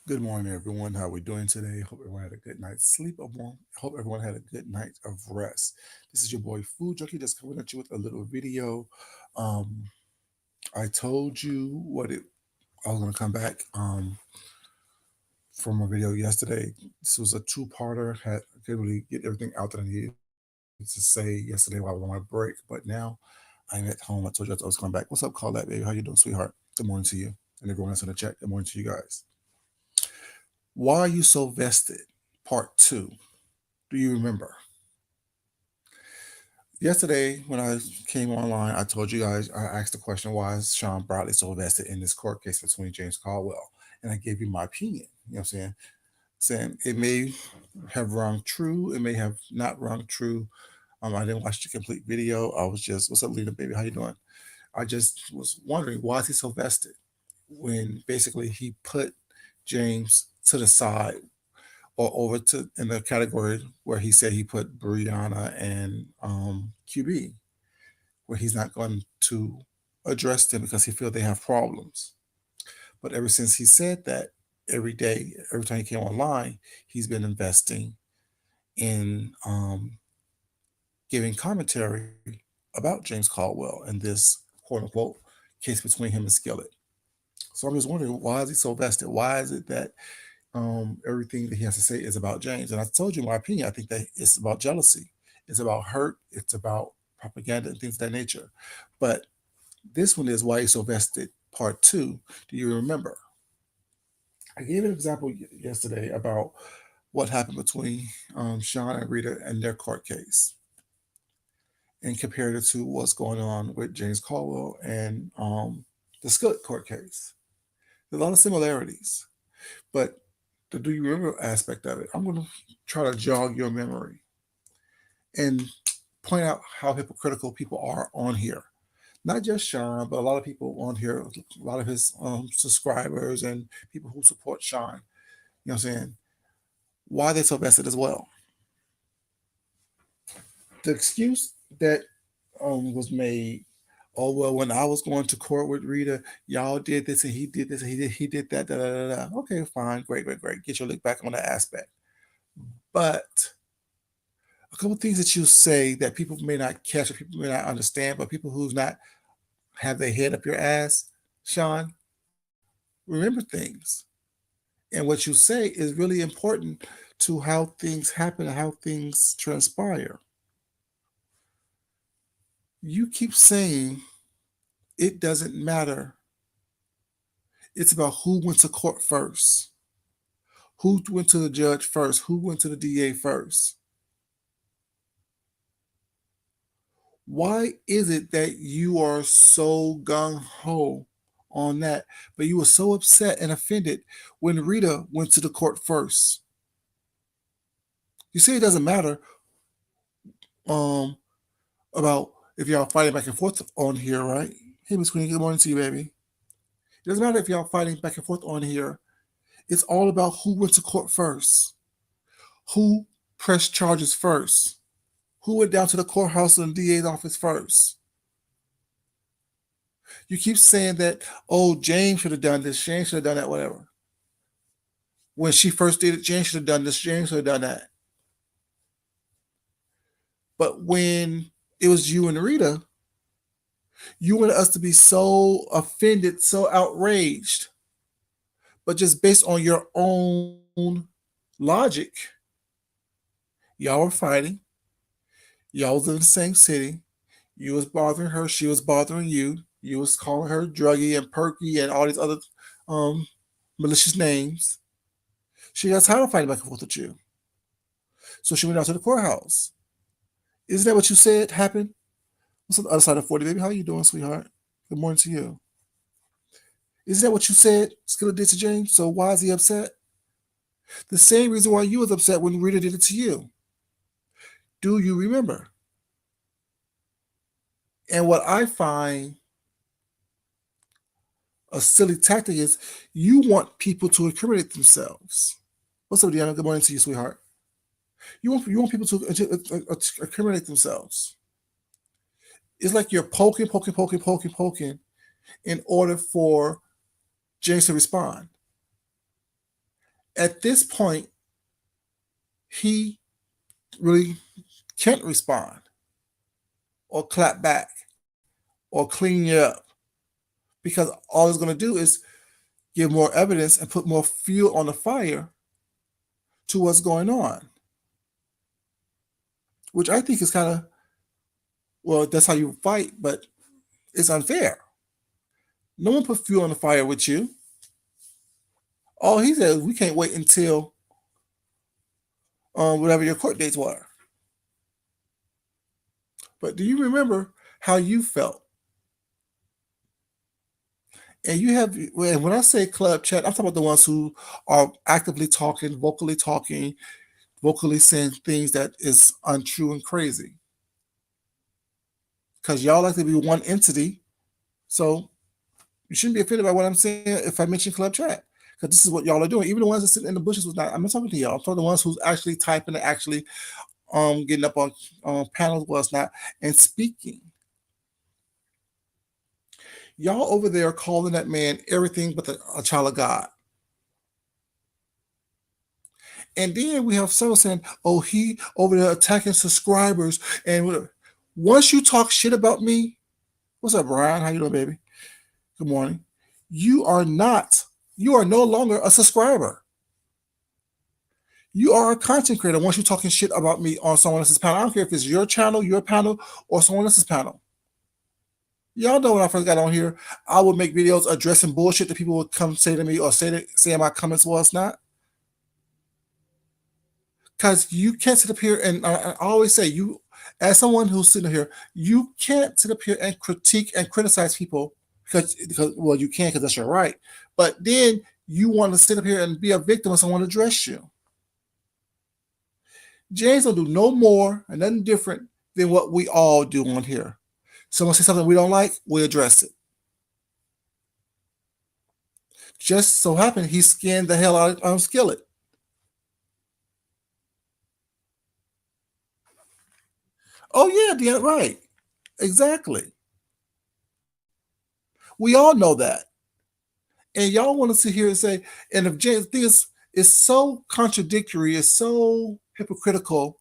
Good morning, everyone. How are we doing today? Hope everyone had a good night's sleep. Hope everyone had a good night of rest. This is your boy Food Junkie, just coming at you with a little video. Um, I told you what it. I was gonna come back from a video yesterday. This was a two-parter. Had couldn't really get everything out that I needed to say yesterday while I was on my break, but now I'm at home. I told you I was coming back. What's up, Call that baby? How you doing, sweetheart? Good morning to you and everyone else in the chat. Good morning to you guys. Why are you so vested? Part two. Do you remember? Yesterday, when I came online, I told you guys, I asked the question, why is Sean Bradley so invested in this court case between James Caldwell? And I gave you my opinion. You know what I'm saying? Saying it may have rung true, it may have not rung true. I didn't watch the complete video. I was just, what's up, Lena, baby? How you doing? I just was wondering, why is he so vested when basically he put James to the side or over to in the category where he said he put Brianna and QB, where he's not going to address them because he feels they have problems. But ever since he said that, every day, every time he came online, he's been investing in giving commentary about James Caldwell and this quote unquote case between him and Skillet. So I'm just wondering, why is he so vested? Why is it that everything that he has to say is about James? And I told you my opinion. I think that it's about jealousy, it's about hurt, it's about propaganda and things of that nature. But this one is why he's so vested. Part two. Do you remember? I gave an example yesterday about what happened between Sean and Rita and their court case, and compared it to what's going on with James Caldwell and the Scott court case. There's a lot of similarities, but the do you remember aspect of it, I'm going to try to jog your memory and point out how hypocritical people are on here. Not just Sean, but a lot of people on here, a lot of his subscribers and people who support Sean. You know what I'm saying? Why they so vested as well. The excuse that was made, oh well, when I was going to court with Rita, y'all did this and he did this and he did that. Da, da, da, da. Okay, fine, great, great, great. Get your lick back on that aspect. But a couple things that you say that people may not catch or people may not understand, but people who's not have their head up your ass, Sean, remember things. And what you say is really important to how things happen and how things transpire. You keep saying it doesn't matter. It's about who went to court first, who went to the judge first, who went to the DA first. Why is it that you are so gung ho on that, but you were so upset and offended when Rita went to the court first? You say it doesn't matter um, about if y'all fighting back and forth on here, right? Hey, Miss Queen, good morning to you, baby. It doesn't matter if y'all fighting back and forth on here. It's all about who went to court first, who pressed charges first, who went down to the courthouse and the DA's office first. You keep saying that, oh, James should have done this, James should have done that, whatever. When she first did it, James should have done this, James should have done that. But when it was you and Rita, you wanted us to be so offended, so outraged. But just based on your own logic, y'all were fighting. Y'all was in the same city. You was bothering her. She was bothering you. You was calling her druggy and perky and all these other um, malicious names. She got tired of fighting back and forth with you. So she went out to the courthouse. Isn't that what you said happened? What's on the other side of 40, baby? How you doing, sweetheart? Good morning to you. Isn't that what you said Skilla did to James? So why is he upset? The same reason why you was upset when Rita did it to you. Do you remember? And what I find a silly tactic is you want people to incriminate themselves. What's up, Deanna? Good morning to you, sweetheart. You want people to incriminate themselves. It's like you're poking in order for James to respond. At this point, he really can't respond or clap back or clean you up because all it's going to do is give more evidence and put more fuel on the fire to what's going on, which I think is kind of, well, that's how you fight, but it's unfair. No one put fuel on the fire with you. All he said is we can't wait until whatever your court dates were. But do you remember how you felt? And you have, when I say club chat, I'm talking about the ones who are actively talking, vocally saying things that is untrue and crazy. Because y'all like to be one entity, so you shouldn't be offended by what I'm saying if I mention club chat. Because this is what y'all are doing. Even the ones that sit in the bushes was not. I'm not talking to y'all. I'm talking to the ones who's actually typing and actually getting up on panels was not and speaking. Y'all over there calling that man everything but a child of God. And then we have someone saying, "Oh, he over there attacking subscribers." And whatever. Once you talk shit about me, what's up, Brian? How you doing, baby? Good morning. You are not. You are no longer a subscriber. You are a content creator once you're talking shit about me on someone else's panel. I don't care if it's your channel, or someone else's panel. Y'all know when I first got on here, I would make videos addressing bullshit that people would come say to me or say in my comments was not. Because you can't sit up here and I always say, you, as someone who's sitting here, you can't sit up here and critique and criticize people because well, you can because that's your right. But then you want to sit up here and be a victim when someone address you. James don't do no more and nothing different than what we all do on here. Someone say something we don't like, we address it. Just so happened he skinned the hell out of Skillet. Oh yeah, right. Exactly. We all know that. And y'all want to sit here and say, and if James thing is so contradictory, it's so hypocritical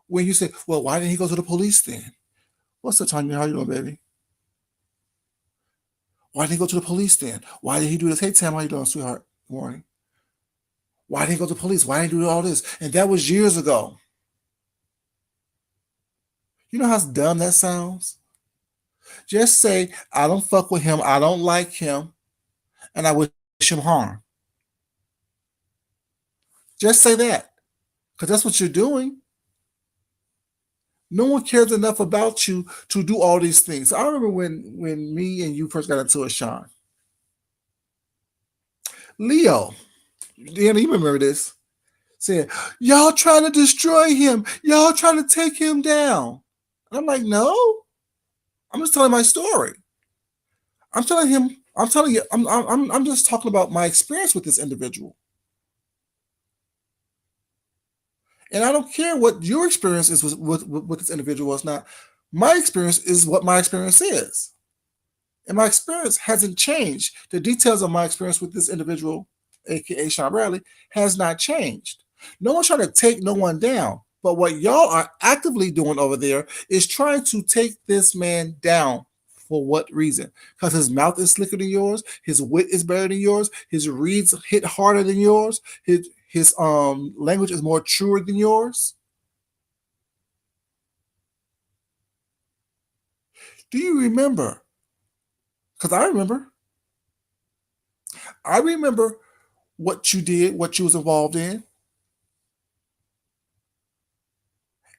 when you say, well, why didn't he go to the police then? What's up, Tanya? How you doing, baby? Why didn't he go to the police then? Why did he do this? Hey, Tam, how you doing, sweetheart? Good morning. Why didn't he go to the police? Why didn't he do all this? And that was years ago. You know how dumb that sounds? Just say, I don't fuck with him, I don't like him, and I wish him harm. Just say that. Because that's what you're doing. No one cares enough about you to do all these things. I remember when me and you first got into it, Sean. Leo, Dan, you remember this? Said, y'all trying to destroy him. Y'all trying to take him down. And I'm like, no. I'm just telling my story. I'm telling you, I'm just talking about my experience with this individual. And I don't care what your experience is with this individual is not. My experience is what my experience is. And my experience hasn't changed. The details of my experience with this individual, aka Sean Bradley, has not changed. No one's trying to take no one down. But what y'all are actively doing over there is trying to take this man down. For what reason? Because his mouth is slicker than yours, his wit is better than yours, his reads hit harder than yours, his language is more truer than yours. Do you remember? Because I remember. I remember what you did, what you was involved in.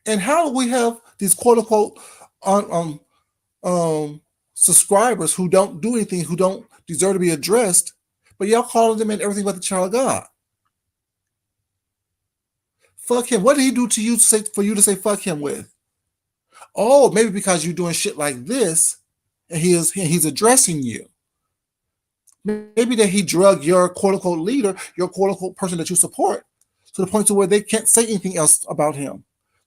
And how do we have these quote unquote subscribers who don't do anything, who don't deserve to be addressed, but y'all calling them in everything but the child of God? Fuck him. What did he do to you for you to say fuck him with? Oh, maybe because you're doing shit like this, and he's addressing you. Maybe that he drug your quote unquote leader, your quote unquote person that you support, to the point to where they can't say anything else about him,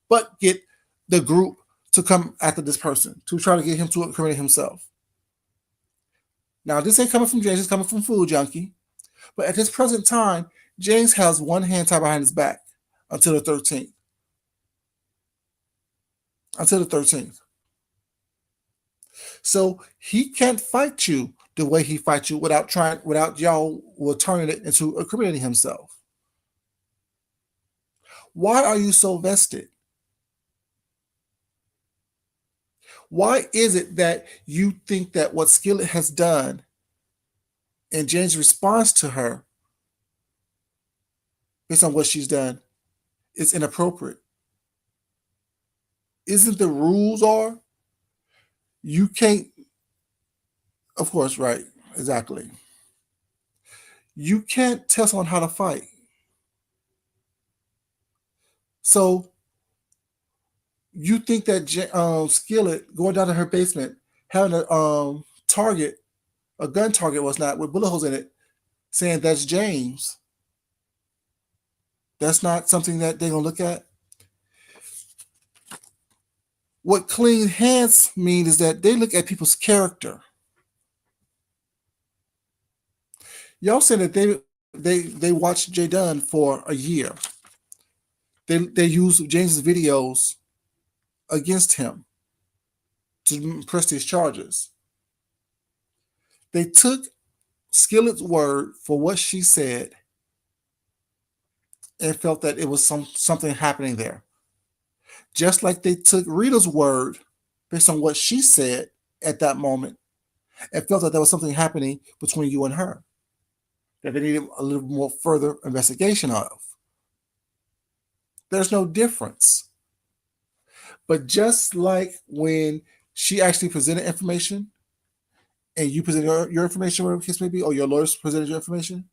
but get the group to come after this person to try to get him to incriminate himself. Now, this ain't coming from James, it's coming from Food Junkie. But at this present time, James has one hand tied behind his back until the 13th. Until the 13th. So he can't fight you the way he fights you without y'all will turning it into incriminating himself. Why are you so vested? Why is it that you think that what Skillet has done and James' response to her, based on what she's done, is inappropriate? Isn't the rules are you can't, of course, right, exactly. You can't tell someone how to fight. So you think that Skillet going down to her basement, having a gun target was not with bullet holes in it, saying that's James. That's not something that they're gonna look at. What clean hands mean is that they look at people's character. Y'all said that they watched Jay Dunn for a year. They used James's videos against him to press these charges. They took Skillet's word for what she said and felt that it was something happening there. Just like they took Rita's word based on what she said at that moment and felt that there was something happening between you and her that they needed a little more further investigation of. There's no difference. But just like when she actually presented information and you presented your information, whatever the case may be, or your lawyers presented your information,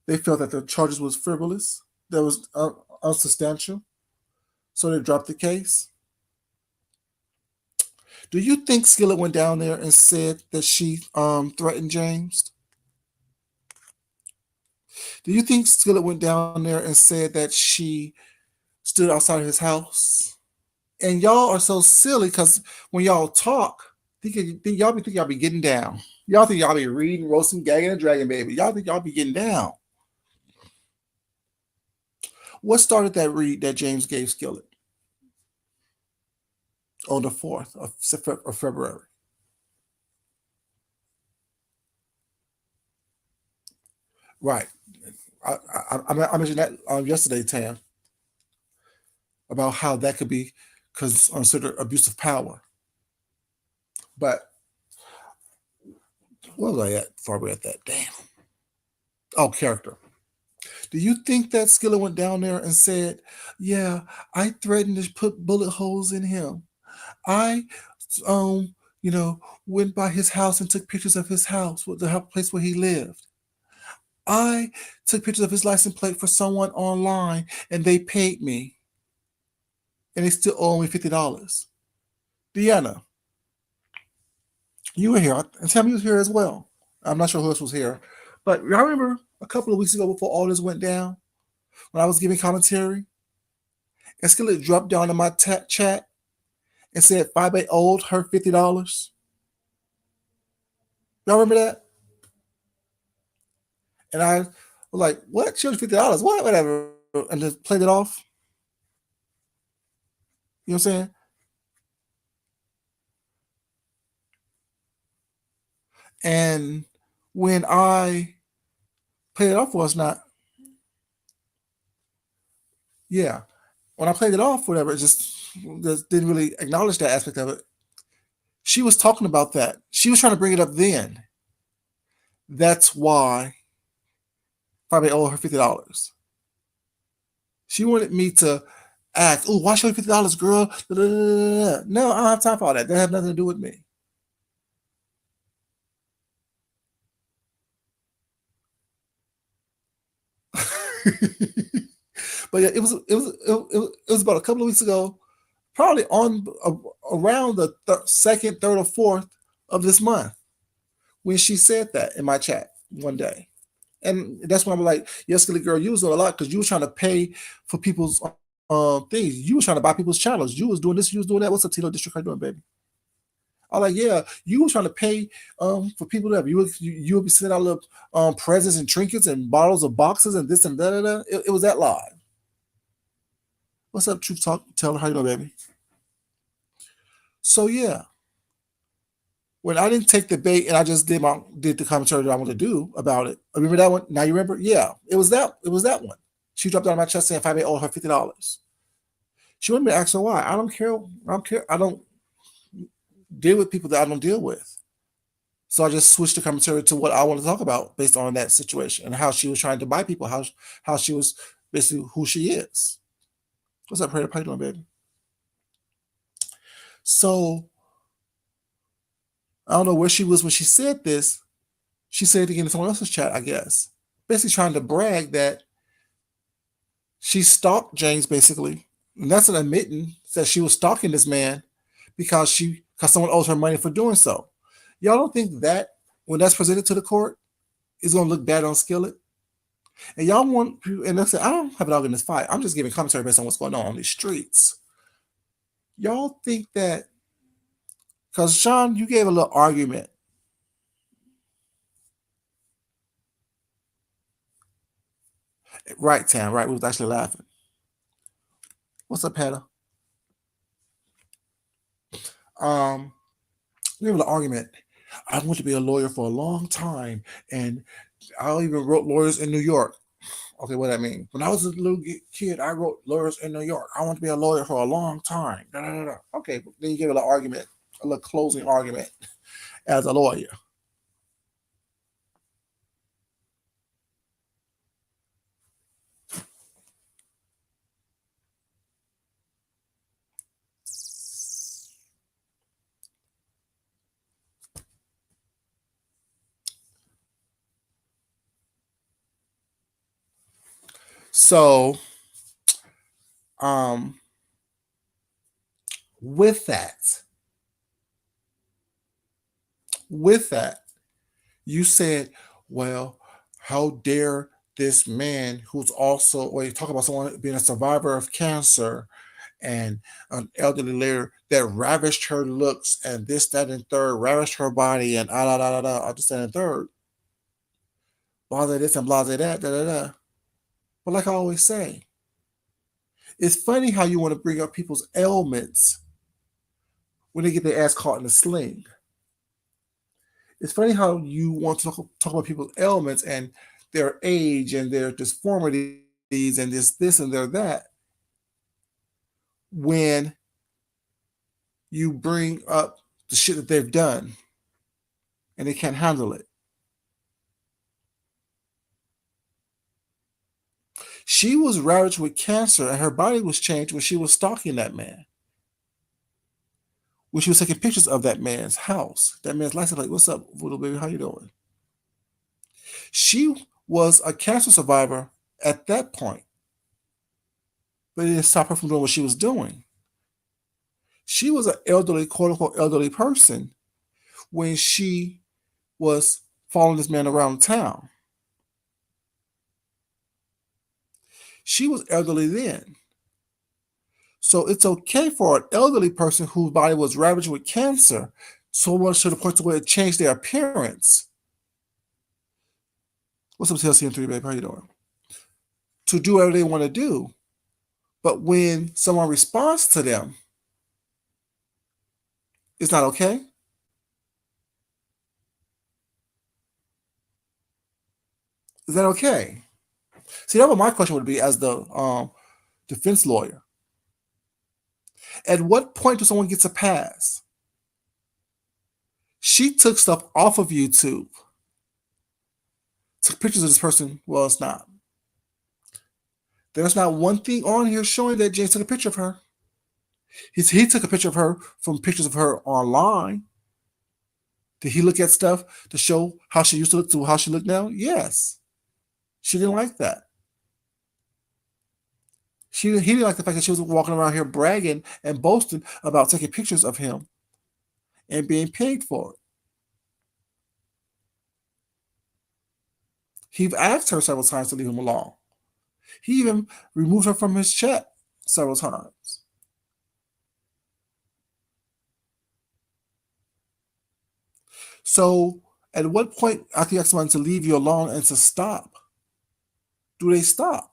they felt that the charges was frivolous, that was unsubstantial, so they dropped the case. Do you think Skillet went down there and said that she threatened James? Do you think Skillet went down there and said that she stood outside of his house? And y'all are so silly because when y'all talk, y'all be getting down. Y'all think y'all be reading, roasting, gagging, and dragging, baby. Y'all think y'all be getting down. What started that read that James gave Skillet on the 4th of February? Right. I mentioned that yesterday, Tam, about how that could be considered abuse of power. But where was I at before we at that? Damn. Oh, character. Do you think that Skillet went down there and said, "Yeah, I threatened to put bullet holes in him. I, went by his house and took pictures of his house, with the place where he lived. I took pictures of his license plate for someone online, and they paid me, and they still owe me $50." Deanna, you were here, and Tammy was here as well. I'm not sure who else was here, but I remember a couple of weeks ago before all this went down, when I was giving commentary, and Skillet dropped down in my chat and said 5A owed her $50. Y'all remember that? And I was like, "What? She owed $50? What? Whatever." And just played it off. You know what I'm saying? And when I played it off was not, yeah. When I played it off, whatever, it just didn't really acknowledge that aspect of it. She was talking about that. She was trying to bring it up then. That's why probably owe her $50. She wanted me to ask, "Oh, why should I $50, girl?" Da, da, da, da. No, I don't have time for all that. That have nothing to do with me. But yeah, it was about a couple of weeks ago, probably on around the second, third, or fourth of this month when she said that in my chat one day. And that's when I'm like, "Yes, girl, you was doing a lot because you was trying to pay for people's things. You was trying to buy people's channels. You was doing this, you was doing that. What's up, Tito District? How you doing, baby?" I was like, yeah, you was trying to pay for people to have you would be sending out little presents and trinkets and bottles of boxes and this and that. It was that live. What's up, Truth Talk? Tell her how you know, baby. So yeah, when I didn't take the bait and I just did the commentary that I wanted to do about it. Remember that one? Now you remember? Yeah, it was that one. She dropped out of my chest saying if I may owe her $50. She wanted me to ask her why. I don't care. I don't deal with people that I don't deal with. So I just switched the commentary to what I want to talk about based on that situation and how she was trying to buy people, how she was basically who she is. What's up, Prater? How you doing, baby? So I don't know where she was when she said this. She said it again in someone else's chat, I guess. Basically trying to brag that she stalked James, basically. And that's an admitting that she was stalking this man because someone owes her money for doing so. Y'all don't think that when that's presented to the court is going to look bad on Skillet? And y'all want, and I said, I don't have it all in this fight. I'm just giving commentary based on what's going on these streets. Y'all think that, because Sean, you gave a little argument. Right, Tam, right? We was actually laughing. What's up, Hannah? We have an argument. I want to be a lawyer for a long time, and I even wrote lawyers in New York. Okay, what I mean? When I was a little kid, I wrote lawyers in New York. I want to be a lawyer for a long time. Da, da, da, da. Okay, then you give it an argument, a little closing argument as a lawyer. So, um, with that, you said, well, how dare this man who's also, or you talk about someone being a survivor of cancer and an elderly lady that ravished her looks and this, that, and third, ravished her body and da da da da, this, that, and third. Blah this and blah that, da da da. But like I always say, it's funny how you want to bring up people's ailments when they get their ass caught in a sling. It's funny how you want to talk about people's ailments and their age and their disformities and this and their that when you bring up the shit that they've done and they can't handle it. She was ravaged with cancer and her body was changed when she was stalking that man. When she was taking pictures of that man's house, that man's license plate. What's up, little baby? How you doing? She was a cancer survivor at that point, but it didn't stop her from doing what she was doing. She was an elderly, quote unquote, elderly person when she was following this man around town. She was elderly then. So it's okay for an elderly person whose body was ravaged with cancer, so much to the point to where it changed their appearance. What's up, TLC3, babe? How you doing? To do whatever they want to do. But when someone responds to them, it's not okay. Is that okay? See, that's what my question would be as the defense lawyer. At what point does someone get a pass? She took stuff off of YouTube. Took pictures of this person. Well, it's not. There's not one thing on here showing that James took a picture of her. He took a picture of her from pictures of her online. Did he look at stuff to show how she used to look to how she looked now? Yes. She didn't like that. He didn't like the fact that she was walking around here bragging and boasting about taking pictures of him and being paid for it. He asked her several times to leave him alone. He even removed her from his chat several times. So at what point after you ask someone to leave you alone and to stop, do they stop?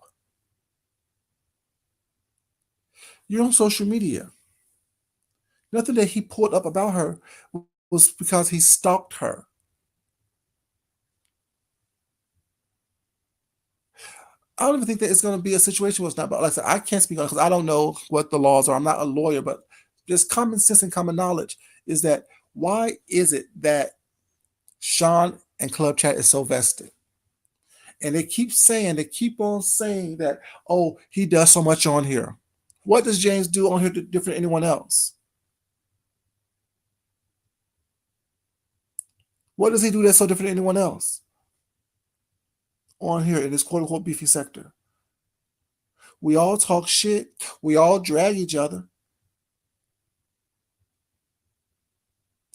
You're on social media. Nothing that he pulled up about her was because he stalked her. I don't even think that it's going to be a situation where it's not. But like I said, I can't speak on it because I don't know what the laws are. I'm not a lawyer, but just common sense and common knowledge is that why is it that Sean and Club Chat is so vested? And they keep on saying that, oh, he does so much on here. What does James do on here different than anyone else? What does he do that's so different than anyone else on here in this quote unquote beefy sector? We all talk shit. We all drag each other.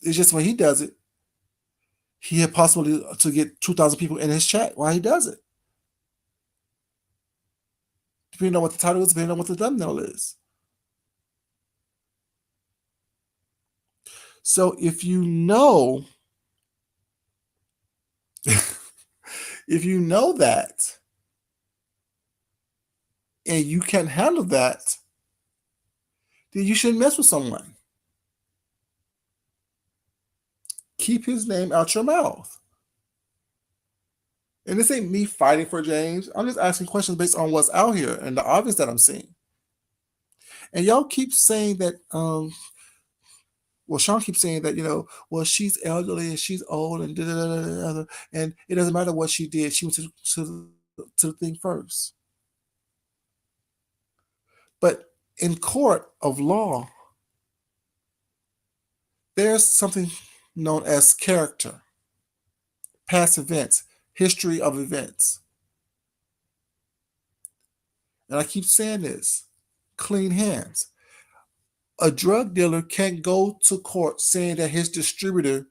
It's just when he does it, he had possibly to get 2,000 people in his chat while he does it. Depending on what the title is, depending on what the thumbnail is. So if you know, if you know that, and you can't handle that, then you shouldn't mess with someone. Keep his name out your mouth. And this ain't me fighting for James. I'm just asking questions based on what's out here and the obvious that I'm seeing. And y'all keep saying that, well, Sean keeps saying that, well, she's elderly and she's old and and it doesn't matter what she did. She went to the thing first. But in court of law, there's something known as character, past events, history of events. And I keep saying this, clean hands. A drug dealer can't go to court saying that his distributor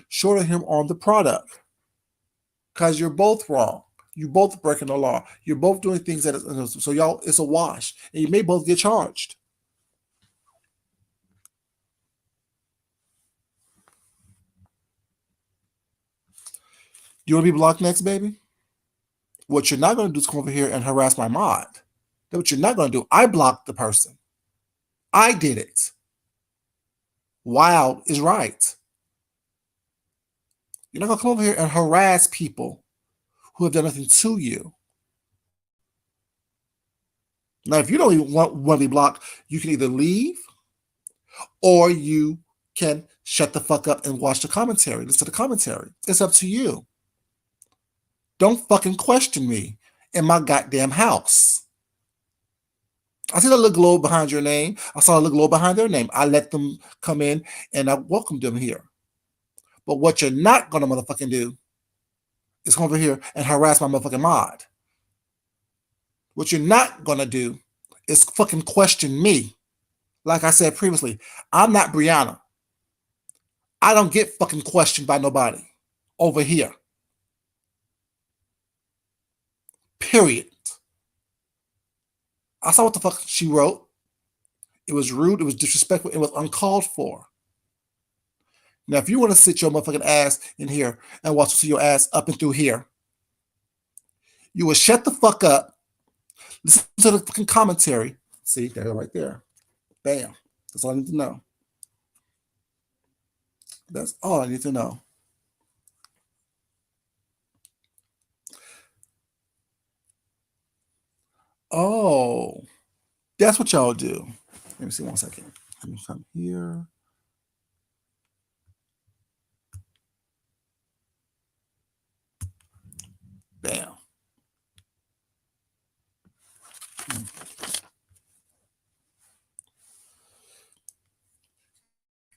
shorted him on the product because you're both wrong. You're both breaking the law. You're both doing things so y'all, it's a wash, and you may both get charged. You want to be blocked next, baby? What you're not going to do is come over here and harass my mod. That's what you're not going to do. I blocked the person. I did it. Wild is right. You're not going to come over here and harass people who have done nothing to you. Now, if you don't even want to be blocked, you can either leave or you can shut the fuck up and watch the commentary. Listen to the commentary. It's up to you. Don't fucking question me in my goddamn house. I see the little globe behind your name. I saw a little globe behind their name. I let them come in and I welcomed them here. But what you're not going to motherfucking do is come over here and harass my motherfucking mod. What you're not going to do is fucking question me. Like I said previously, I'm not Brianna. I don't get fucking questioned by nobody over here. Period. I saw what the fuck she wrote. It was rude. It was disrespectful. It was uncalled for. Now, if you want to sit your motherfucking ass in here and watch your ass up and through here, you will shut the fuck up. Listen to the fucking commentary. See, there, right there. Bam. That's all I need to know. That's all I need to know. Oh, that's what y'all do. Let me see 1 second. Let me come here. Bam.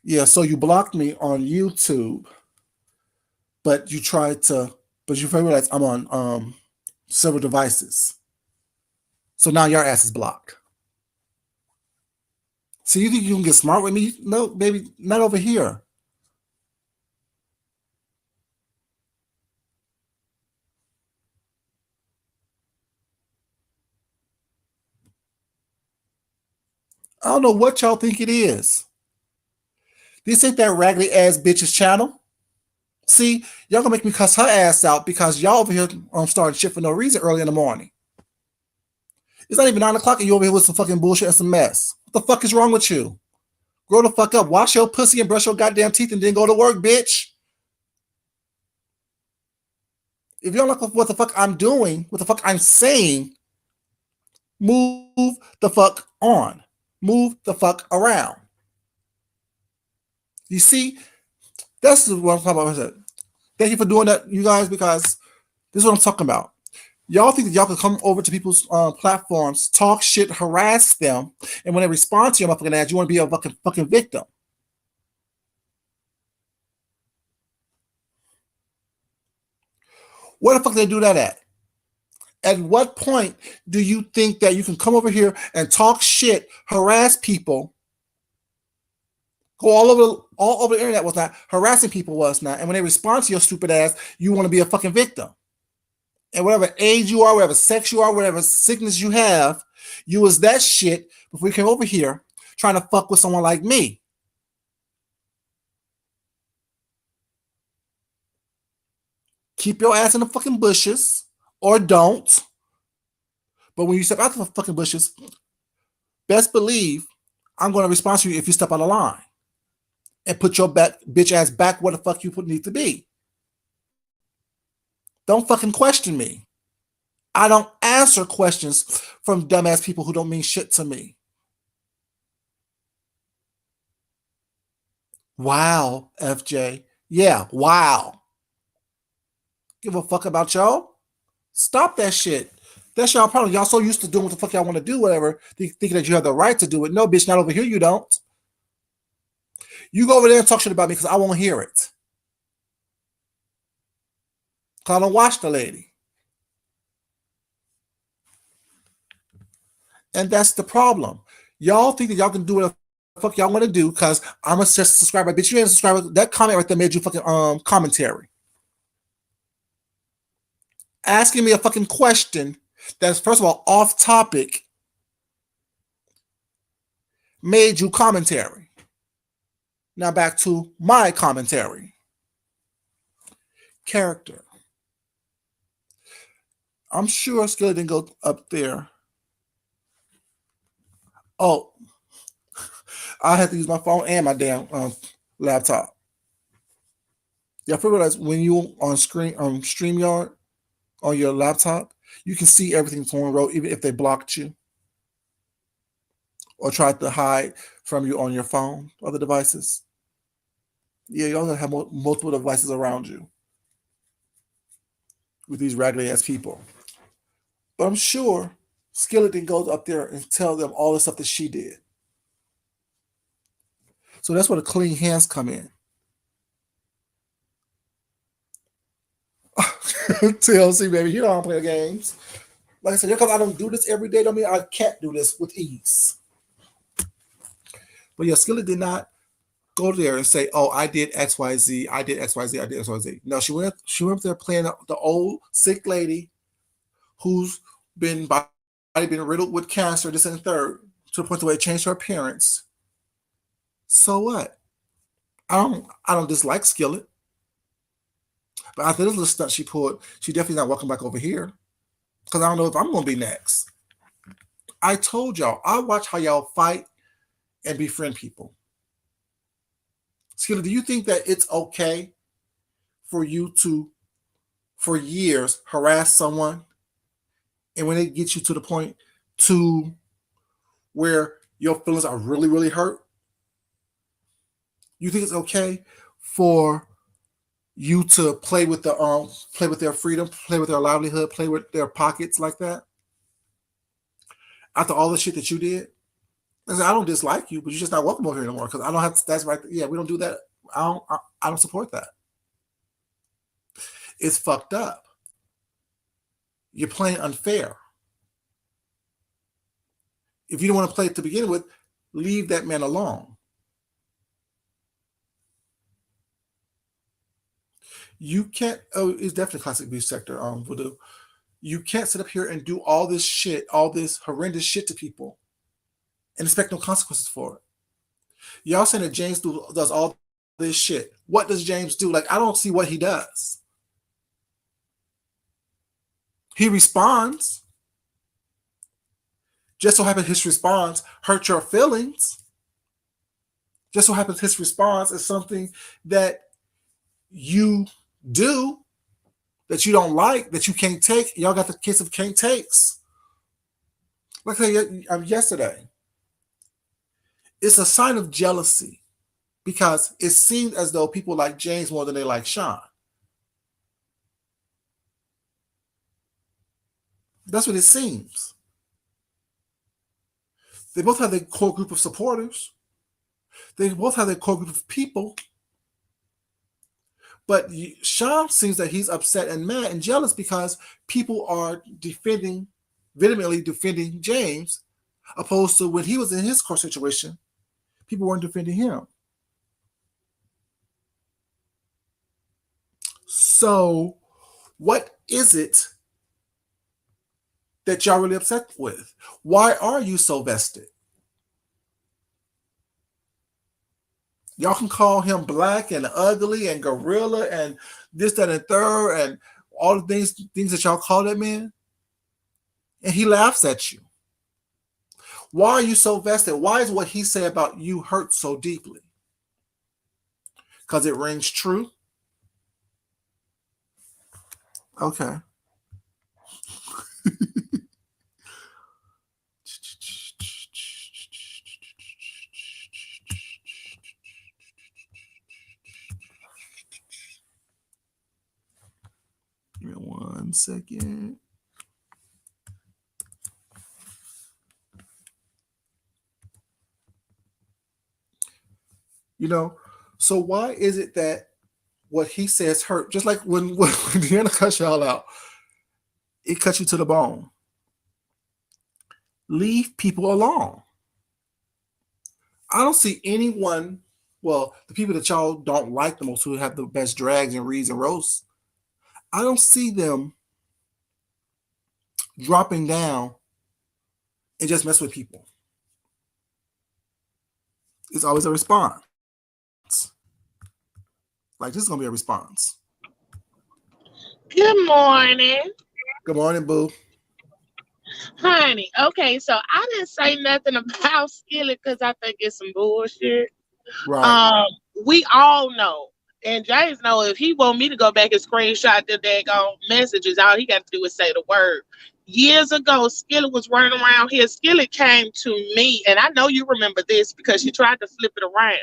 Yeah, so you blocked me on YouTube, but you realized I'm on several devices. So now your ass is blocked. So you think you can get smart with me? No, baby, not over here. I don't know what y'all think it is. This ain't that raggedy ass bitch's channel. See, y'all gonna make me cuss her ass out because y'all over here starting shit for no reason early in the morning. It's not even 9 o'clock and you over here with some fucking bullshit and some mess. What the fuck is wrong with you? Grow the fuck up. Wash your pussy and brush your goddamn teeth and then go to work, bitch. If you don't like what the fuck I'm doing, what the fuck I'm saying, move the fuck on. Move the fuck around. You see, that's what I'm talking about. Thank you for doing that, you guys, because this is what I'm talking about. Y'all think that y'all can come over to people's platforms, talk shit, harass them, and when they respond to your motherfucking ass, you want to be a fucking victim. Where the fuck they do that at? At what point do you think that you can come over here and talk shit, harass people, go all over the internet was not harassing people was not, and when they respond to your stupid ass, you want to be a fucking victim. And whatever age you are, whatever sex you are, whatever sickness you have, you was that shit before you came over here trying to fuck with someone like me. Keep your ass in the fucking bushes or don't. But when you step out of the fucking bushes, best believe I'm going to respond to you if you step out of line and put your bitch ass back where the fuck you need to be. Don't fucking question me. I don't answer questions from dumbass people who don't mean shit to me. Wow, FJ. Yeah, wow. Give a fuck about y'all? Stop that shit. That's y'all problem. Y'all so used to doing what the fuck y'all want to do, whatever, thinking that you have the right to do it. No, bitch, not over here, you don't. You go over there and talk shit about me because I won't hear it. Because I don't watch the lady. And that's the problem. Y'all think that y'all can do what the fuck y'all want to do because I'm a subscriber. Bitch, you ain't a subscriber. That comment right there made you fucking commentary. Asking me a fucking question that's, first of all, off topic made you commentary. Now back to my commentary. Character. I'm sure Skillet didn't go up there. Oh, I had to use my phone and my damn laptop. Yeah, I realize when you on screen on StreamYard on your laptop, you can see everything someone wrote, even if they blocked you or tried to hide from you on your phone, other devices. Yeah, you also have multiple devices around you with these raggedy ass people. But I'm sure Skillet didn't go up there and tell them all the stuff that she did. So that's where the clean hands come in. TLC, baby, you know I don't play games. Like I said, because I don't do this every day, don't mean I can't do this with ease. But yeah, Skillet did not go there and say, "Oh, I did X, Y, Z. I did X, Y, Z. I did X, Y, Z." No, she went up there playing the old sick lady who's been riddled with cancer, this and the third, to the point where it changed her appearance. So what? I don't dislike Skillet. But after this little stunt she pulled, she definitely not welcome back over here. Because I don't know if I'm going to be next. I told y'all, I watch how y'all fight and befriend people. Skillet, do you think that it's okay for you to, for years, harass someone, and when it gets you to the point to where your feelings are really, really hurt, you think it's okay for you to play with their freedom, play with their livelihood, play with their pockets like that? After all the shit that you did, I don't dislike you, but you're just not welcome over here anymore because I don't have. That's right. Yeah, we don't do that. I don't support that. It's fucked up. You're playing unfair. If you don't want to play it to begin with, leave that man alone. You can't. Oh, it's definitely classic beef sector. Voodoo. You can't sit up here and do all this shit, all this horrendous shit to people, and expect no consequences for it. Y'all saying that James does all this shit. What does James do? Like, I don't see what he does. He responds. Just so happens his response hurt your feelings. Just so happens his response is something that you do that you don't like, that you can't take. Y'all got the case of can't takes. Like I said yesterday, it's a sign of jealousy because it seems as though people like James more than they like Sean. That's what it seems. They both have their core group of supporters. They both have their core group of people. But Sean seems that he's upset and mad and jealous because people are vehemently defending James, opposed to when he was in his core situation, people weren't defending him. So, what is it that y'all really upset with? Why are you so vested? Y'all can call him black and ugly and gorilla and this, that, and third and all the things that y'all call that man. And he laughs at you. Why are you so vested? Why is what he said about you hurt so deeply? Because it rings true? Okay. Give me 1 second. So why is it that what he says hurt? Just like when Deanna cuts y'all out, it cuts you to the bone. Leave people alone. I don't see anyone, well, the people that y'all don't like the most, who have the best drags and reads and roasts, I don't see them dropping down and just mess with people. It's always a response. Like, this is going to be a response. Good morning. Good morning, boo. Honey, okay, so I didn't say nothing about Skillet because I think it's some bullshit. Right. We all know, and James know, if he want me to go back and screenshot the daggone messages, all he got to do is say the word. Years ago, Skillet was running around here. Skillet came to me, and I know you remember this because she tried to flip it around.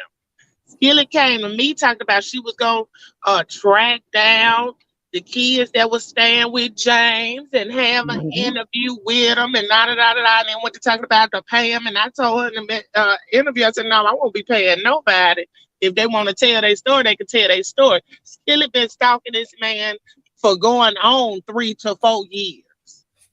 Skillet came to me, talked about she was going to track down the kids that was staying with James and have an interview with them and da-da-da-da-da. And then went to talk about the pay him. And I told her in the interview, I said, no, I won't be paying nobody. If they want to tell their story, they can tell their story. Skillet been stalking this man for going on 3 to 4 years.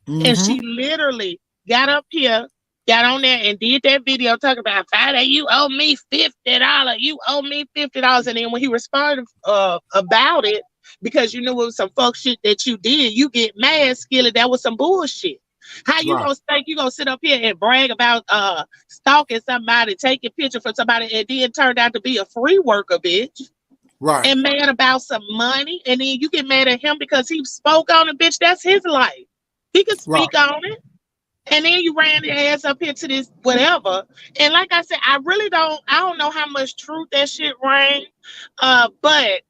And she literally got up here, got on there and did that video talking about, Friday, you owe me $50. You owe me $50. And then when he responded about it, because you knew it was some fuck shit that you did, you get mad, Skillet. That was some bullshit. How you gonna think you gonna sit up here and brag about stalking somebody, taking picture for somebody, and then turned out to be a free worker, bitch? Right. And mad about some money, and then you get mad at him because he spoke on it, bitch. That's his life. He could speak on it. And then you ran your ass up here to this whatever. And like I said, I don't know how much truth that shit rang. But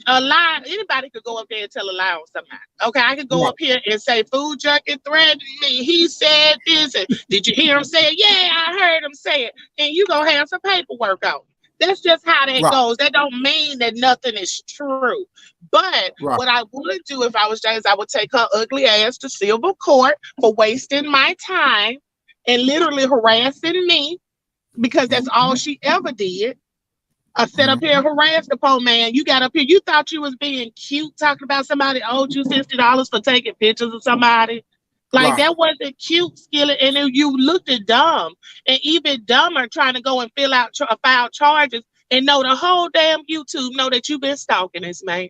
a lie, anybody could go up there and tell a lie on somebody. Okay, I could go up here and say, Food Junkie threatened me. He said this. And did you hear him say it? Yeah, I heard him say it. And you gonna have some paperwork on it. That's just how that goes. That don't mean that nothing is true. But what I would do if I was James, I would take her ugly ass to civil court for wasting my time and literally harassing me, because that's all she ever did. I set up here and harassed the poor man. You got up here, you thought you was being cute, talking about somebody owed you $50 for taking pictures of somebody. Like, that wasn't cute, Skillet, and then you looked at dumb, and even dumber trying to go and file charges and know the whole damn YouTube know that you've been stalking this man.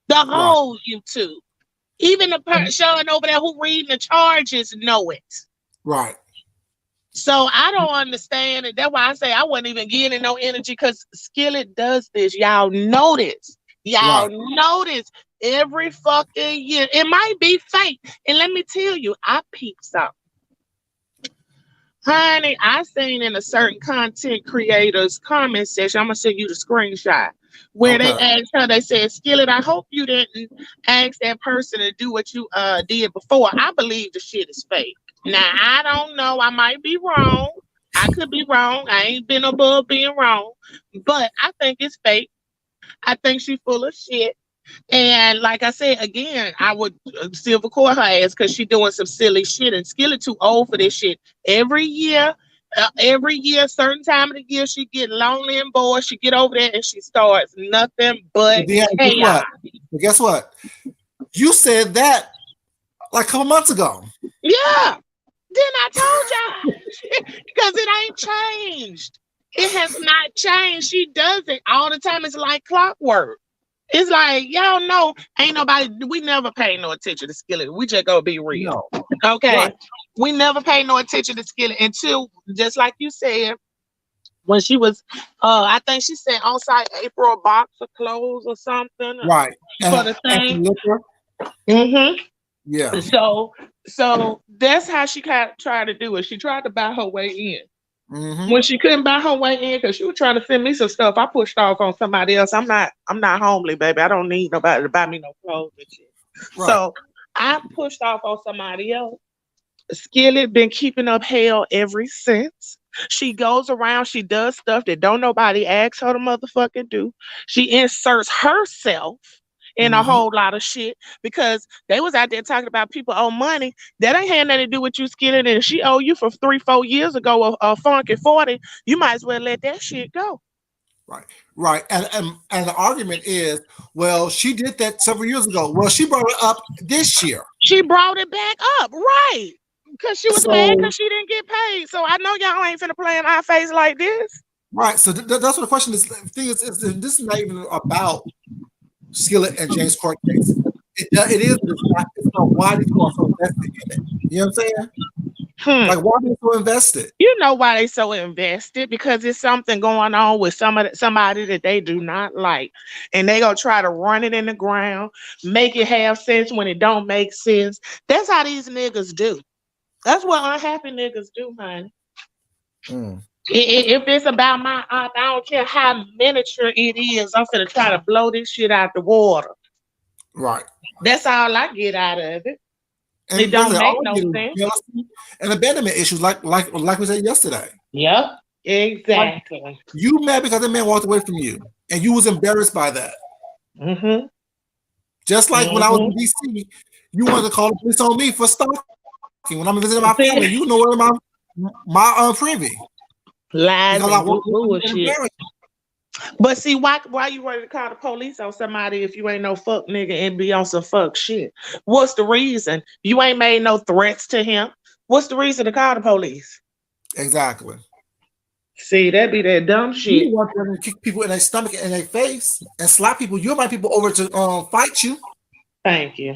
The whole YouTube. Even the person over there who reading the charges know it. Right. So I don't understand it. That's why I say I wasn't even getting no energy because Skillet does this. Y'all notice. Y'all Right. notice every fucking year. It might be fake. And let me tell you, I peeped something. Honey, I seen in a certain content creators comment section, I'm gonna send you the screenshot where they Okay. asked her, they said, Skillet, I hope you didn't ask that person to do what you did before. I believe the shit is fake. Now I don't know, I might be wrong. I could be wrong. I ain't been above being wrong, but I think it's fake. I think she's full of shit. And like I said, again, I would silver court her ass because she doing some silly shit. And Skillet too old for this shit. Every year, certain time of the year, she get lonely and bored. She get over there and she starts nothing but Guess chaos. what? But guess what? You said that like a couple months ago. Yeah. Then I told y'all because it ain't changed. It has not changed. She does it all the time. It's like clockwork. It's like, y'all know, ain't nobody, we never pay no attention to Skillet. We just go be real. No. Okay. Right. We never pay no attention to Skillet until, just like you said, when she was, I think she said on site April box of clothes or something. Right. For the thing. Mm-hmm. Yeah. So that's how she kind of tried to do it. She tried to buy her way in. Mm-hmm. When she couldn't buy her way in because she was trying to send me some stuff, I pushed off on somebody else. I'm not homely, baby. I don't need nobody to buy me no clothes and shit. Right. So I pushed off on somebody else. Skillet been keeping up hell ever since. She goes around, she does stuff that don't nobody ask her to motherfucking do. She inserts herself in a whole lot of shit because they was out there talking about people owe money. That ain't had nothing to do with you, Skillet. And if she owe you for 3-4 years ago a funky 40, you might as well let that shit go. Right. And the argument is, well, she did that several years ago. Well, she brought it up this year. She brought it back up, right? Because she was mad because she didn't get paid. So I know y'all ain't finna play in our face like this. Right. So that's what the question is. The thing is this is not even about Skillet and James Court case. It is. It's not why these people are so invested in it. You know what I'm saying? Like, why are they so invested? You know why they so invested? Because it's something going on with somebody that they do not like, and they gonna try to run it in the ground, make it have sense when it don't make sense. That's how these niggas do. That's what unhappy niggas do, honey. If it's about my aunt, I don't care how miniature it is. I'm gonna try to blow this shit out the water. Right. That's all I get out of it. And it don't make no sense. And abandonment issues, like we said yesterday. Yep, exactly. Like, you mad because the man walked away from you, and you was embarrassed by that. Mm-hmm. Just like when I was in DC, you wanted to call the police on me for stalking. When I'm visiting my family, you know where my privy. Lies and bullshit. But see, why you ready to call the police on somebody if you ain't no fuck nigga and be on some fuck shit? What's the reason? You ain't made no threats to him. What's the reason to call the police? Exactly. See, that be that dumb shit. You want them to kick people in their stomach and their face and slap people. You invite people over to fight you. Thank you.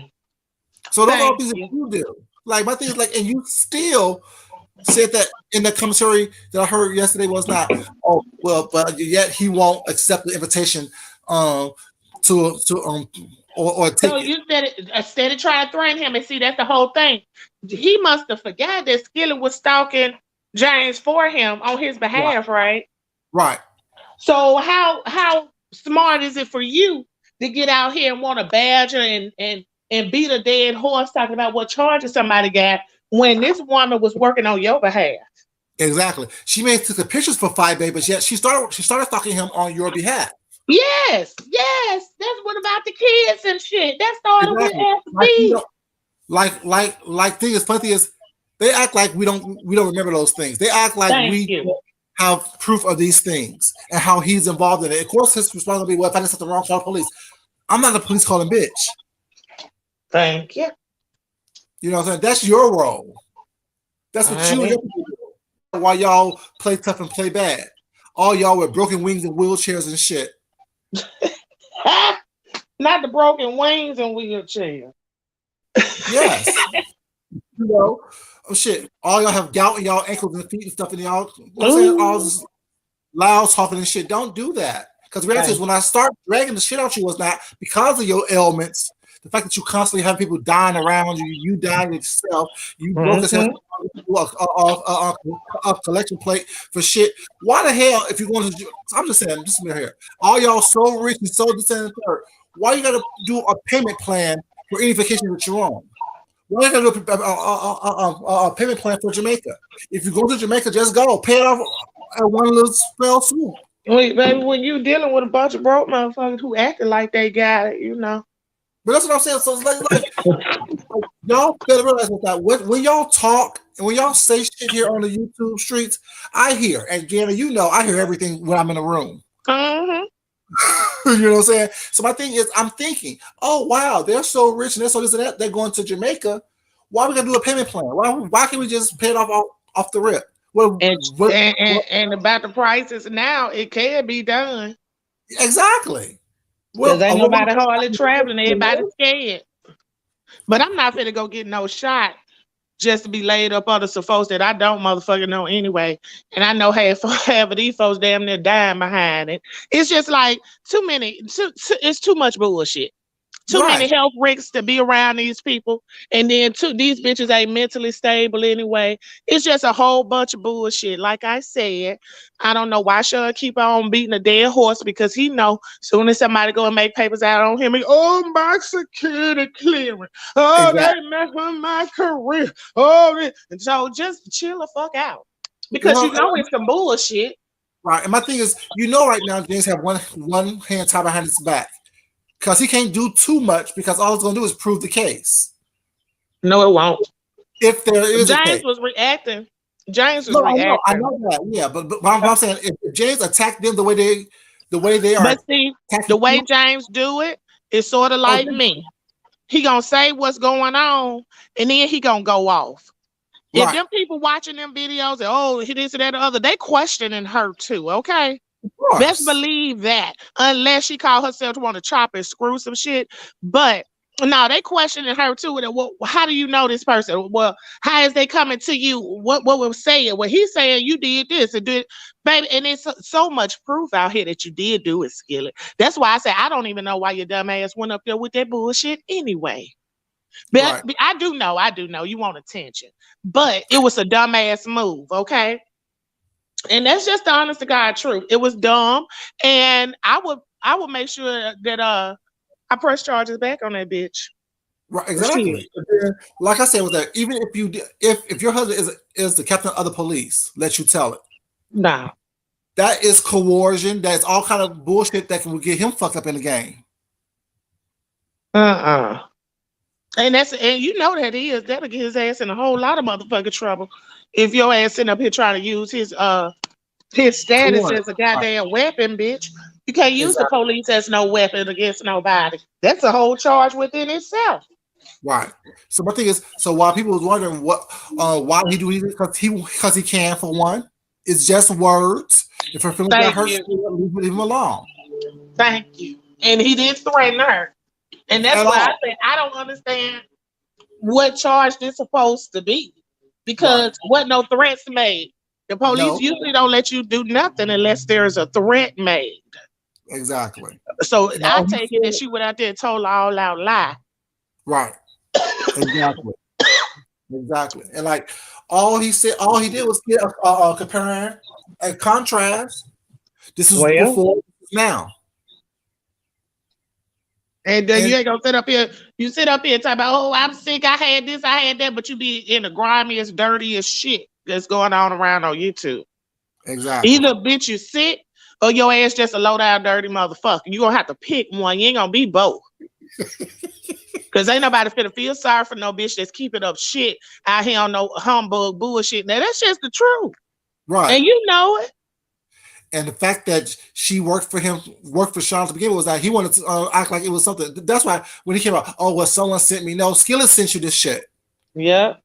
So those are things that you do. Like my thing is like, and you still said that in the commentary that I heard yesterday was not, oh well, but yet he won't accept the invitation or take so you said it instead of trying to threaten him, and see that's the whole thing. He must have forgot that Skillet was stalking James for him on his behalf, right? Right. So how smart is it for you to get out here and want to badger and beat a dead horse talking about what charges somebody got when this woman was working on your behalf? Exactly. She may have took the pictures for 5 days, but yet she started stalking him on your behalf. Yes. That's what about the kids and shit. That started with FB. Like thing is funny is they act like we don't remember those things. They act like we have proof of these things and how he's involved in it. Of course, his response will be, well, if I did something wrong, call the police. I'm not a police calling bitch. Thank you. You know what I'm saying? That's your role. That's what you and your people do. While y'all play tough and play bad. All y'all with broken wings and wheelchairs and shit. Not the broken wings and wheelchairs. Yes. You know, oh shit, all y'all have gout in y'all ankles and feet and stuff, and y'all, I'm saying, all this loud talking and shit. Don't do that. Because the reality is, when I start dragging the shit out you, was not because of your ailments. The fact that you constantly have people dying around you, you dying yourself, you broke a collection plate for shit. Why the hell, if you're going to, I'm just saying, just here, all y'all so rich and so this and third, why you got to do a payment plan for any vacation that you're on? Why you got to do a payment plan for Jamaica? If you go to Jamaica, just go pay it off at one little spell swoop. Wait, baby, when you dealing with a bunch of broke motherfuckers who acting like they got it, you know. But that's what I'm saying. So it's like y'all gotta realize that when y'all talk and when y'all say shit here on the YouTube streets, I hear, and Gana, you know, I hear everything when I'm in the room. You know what I'm saying? So my thing is, I'm thinking, oh wow, they're so rich and they're so this and that. They're going to Jamaica. Why we gotta do a payment plan? Why can't we just pay it off the rip? And about the prices now, it can be done. Exactly. Because ain't nobody hardly traveling. Everybody's scared. But I'm not finna go get no shot just to be laid up under some folks that I don't motherfucking know anyway. And I know half of these folks damn near dying behind it. It's just like it's too much bullshit. Too many health risks to be around these people. And then these bitches ain't mentally stable anyway. It's just a whole bunch of bullshit. Like I said, I don't know why Sean keep on beating a dead horse, because he know soon as somebody go and make papers out on him, my security clearance. Oh, exactly. They messed with my career. Oh, and so just chill the fuck out. Because you know it's some bullshit. Right. And my thing is, you know, right now James have one hand tied behind his back. Because he can't do too much, because all it's going to do is prove the case. No, it won't. If there is James was reacting. James was reacting. I know that. Yeah, but I'm saying, if James attacked them the way they are. But see, the way James do it is sort of like me. He gonna say what's going on, and then he gonna go off. Right. If them people watching them videos, he this and that or other, they questioning her too. Okay. Best believe that, unless she called herself to want to chop and screw some shit. But no, they questioning her too. Well, how do you know this person? Well, how is they coming to you? What was saying? Well, he's saying you did this and did, baby. And it's so much proof out here that you did do it, Skillet. That's why I say I don't even know why your dumb ass went up there with that bullshit anyway. But I do know you want attention, but it was a dumbass move, okay? And that's just the honest to God truth. It was dumb, and I would make sure that I press charges back on that bitch. Right, exactly. Like I said, with that, even if your husband is the captain of the police, let you tell it. No, that is coercion. That's all kind of bullshit that can get him fucked up in the game. And you know that'll get his ass in a whole lot of motherfucking trouble if your ass sitting up here trying to use his status as a goddamn weapon, bitch. You can't use the police as no weapon against nobody. That's a whole charge within itself. Right. So my thing is, so while people was wondering why he do it, because he can, for one, it's just words. If her feelings got hurt, leave him alone. Thank you. And he did threaten her. And that's why I said I don't understand what charge this supposed to be, because wasn't no threats made. The police usually don't let you do nothing unless there's a threat made. Exactly. So I take it that she went out there and told her all out lie. Right. Exactly. Exactly. And like all he did was get a compare and contrast. This is before, now. And then you ain't gonna sit up here. You sit up here and talk about, I'm sick, I had this, I had that, but you be in the grimiest, dirtiest shit that's going on around on YouTube. Exactly. Either bitch you sick or your ass just a low down dirty motherfucker. You gonna have to pick one. You ain't gonna be both. Cause ain't nobody finna feel sorry for no bitch that's keeping up shit out here on no humbug bullshit. Now that's just the truth. Right. And you know it. And the fact that she worked for Sean to begin with was that he wanted to act like it was something. That's why when he came out, someone sent me. No, Skillet sent you this shit. Yeah.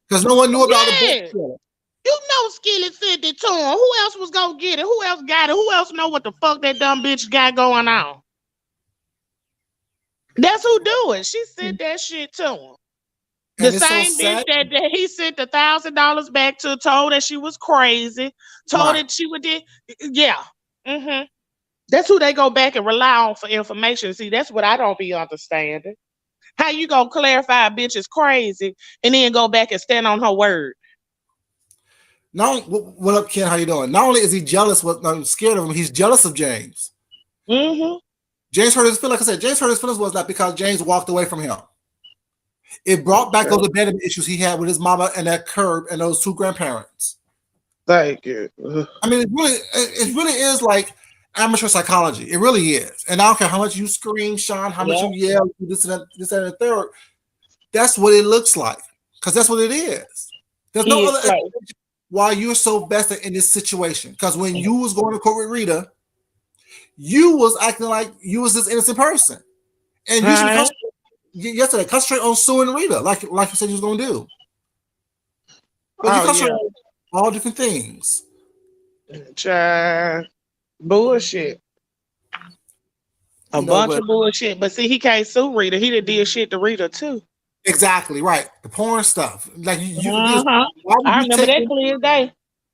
Because no one knew about it. You know Skillet sent it to him. Who else was gonna get it? Who else got it? Who else know what the fuck that dumb bitch got going on? That's who do it. She sent that shit to him. The same bitch that he sent $1,000 back to, told that she was crazy, told that she would did. Yeah. Mm-hmm. That's who they go back and rely on for information. See, that's what I don't be understanding. How you gonna clarify a bitch is crazy and then go back and stand on her word? No, what up, Ken? How you doing? Not only is he jealous, I'm scared of him. He's jealous of James. Mm-hmm. James hurt his feelings. Like I said, James hurt his feelings was not because James walked away from him. It brought back those abandonment issues he had with his mama and that curb and those two grandparents. Thank you. I mean, it really is like amateur psychology. It really is. And I don't care how much you scream, Sean, how much you yell, this and the third. That's what it looks like. Because that's what it is. There's no other explanation why you're so vested in this situation. Because when you was going to court with Rita, you was acting like you was this innocent person. And you should yesterday concentrate on suing Rita, like you said you was going to do. But you concentrate on all different things. Bullshit. A bunch of bullshit. But see, he can't sue Rita. He did shit to Rita too. Exactly right. The porn stuff. Like I remember that clear day.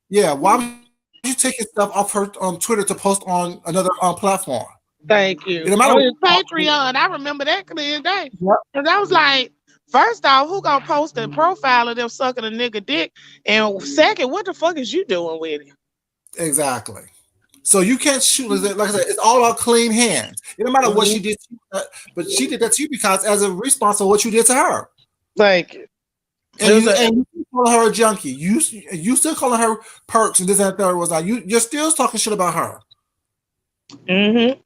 Yeah. Why would you take your stuff off her on Twitter to post on another platform? Thank you. Patreon. I remember that clear day. Because I was like, first off, who gonna post a profile of them sucking a nigga dick? And second, what the fuck is you doing with it? Exactly. So you can't shoot. Like I said, it's all about clean hands. It don't matter what she did to you, but she did that to you because as a response of what you did to her. Thank you. And you calling her a junkie. You still calling her perks and this and that third was like you're still talking shit about her. Mm-hmm.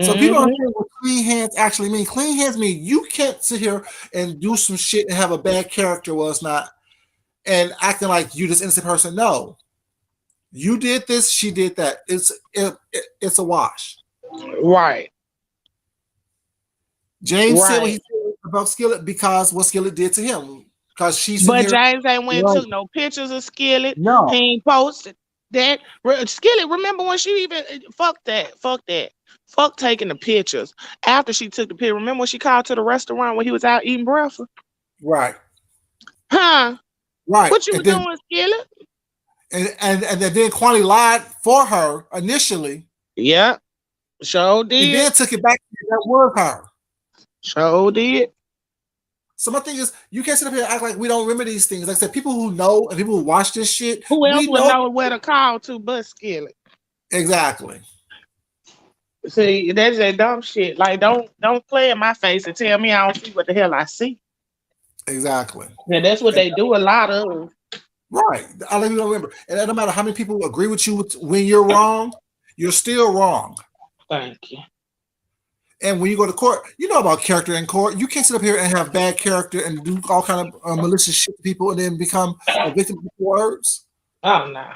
So people don't understand what clean hands actually mean. Clean hands mean you can't sit here and do some shit and have a bad character it's not and acting like you this innocent person. No. You did this, she did that. It's a wash. Right. James said what he said about Skillet because what Skillet did to him. Because But James ain't went and took no pictures of Skillet. No. He ain't posted that. Skillet, remember when she even fuck that. Fuck taking the pictures. After she took the picture. Remember when she called to the restaurant when he was out eating breakfast? Right. Huh? Right. What you were doing, Skillet? And then Kwani lied for her initially. Yeah. Sure did. And then took it back that was her. Sure did. So my thing is, you can't sit up here and act like we don't remember these things. Like I said, people who know and people who watch this shit. Who else would know where to call to but Skillet? Exactly. See, that's that dumb shit. Like, don't play in my face and tell me I don't see what the hell I see. Exactly. And that's what they do a lot of. Right. I don't even remember. And no matter how many people agree with you when you're wrong, you're still wrong. Thank you. And when you go to court, you know about character in court. You can't sit up here and have bad character and do all kind of malicious shit to people and then become a victim of words. Oh, no.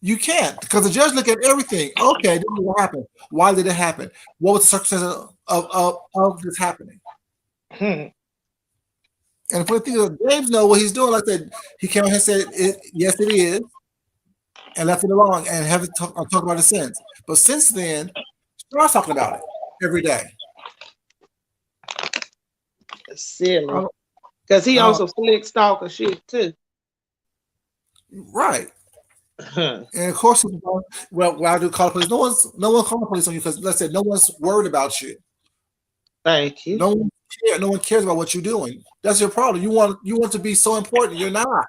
You can't because the judge look at everything. Okay, this is what happened. Why did it happen? What was the circumstances of this happening? And for the thing is, James know what he's doing. Like I said, he came out and said, yes, it is, and left it alone and haven't talked about it since. But since then, we're talking about it every day. Silly. Because he also slick stalker shit, too. Right. And of course, well, I do call the police. No one's calling the police on you because, let's say, no one's worried about you. Thank you. No one cares about what you're doing. That's your problem. You want to be so important. You're not.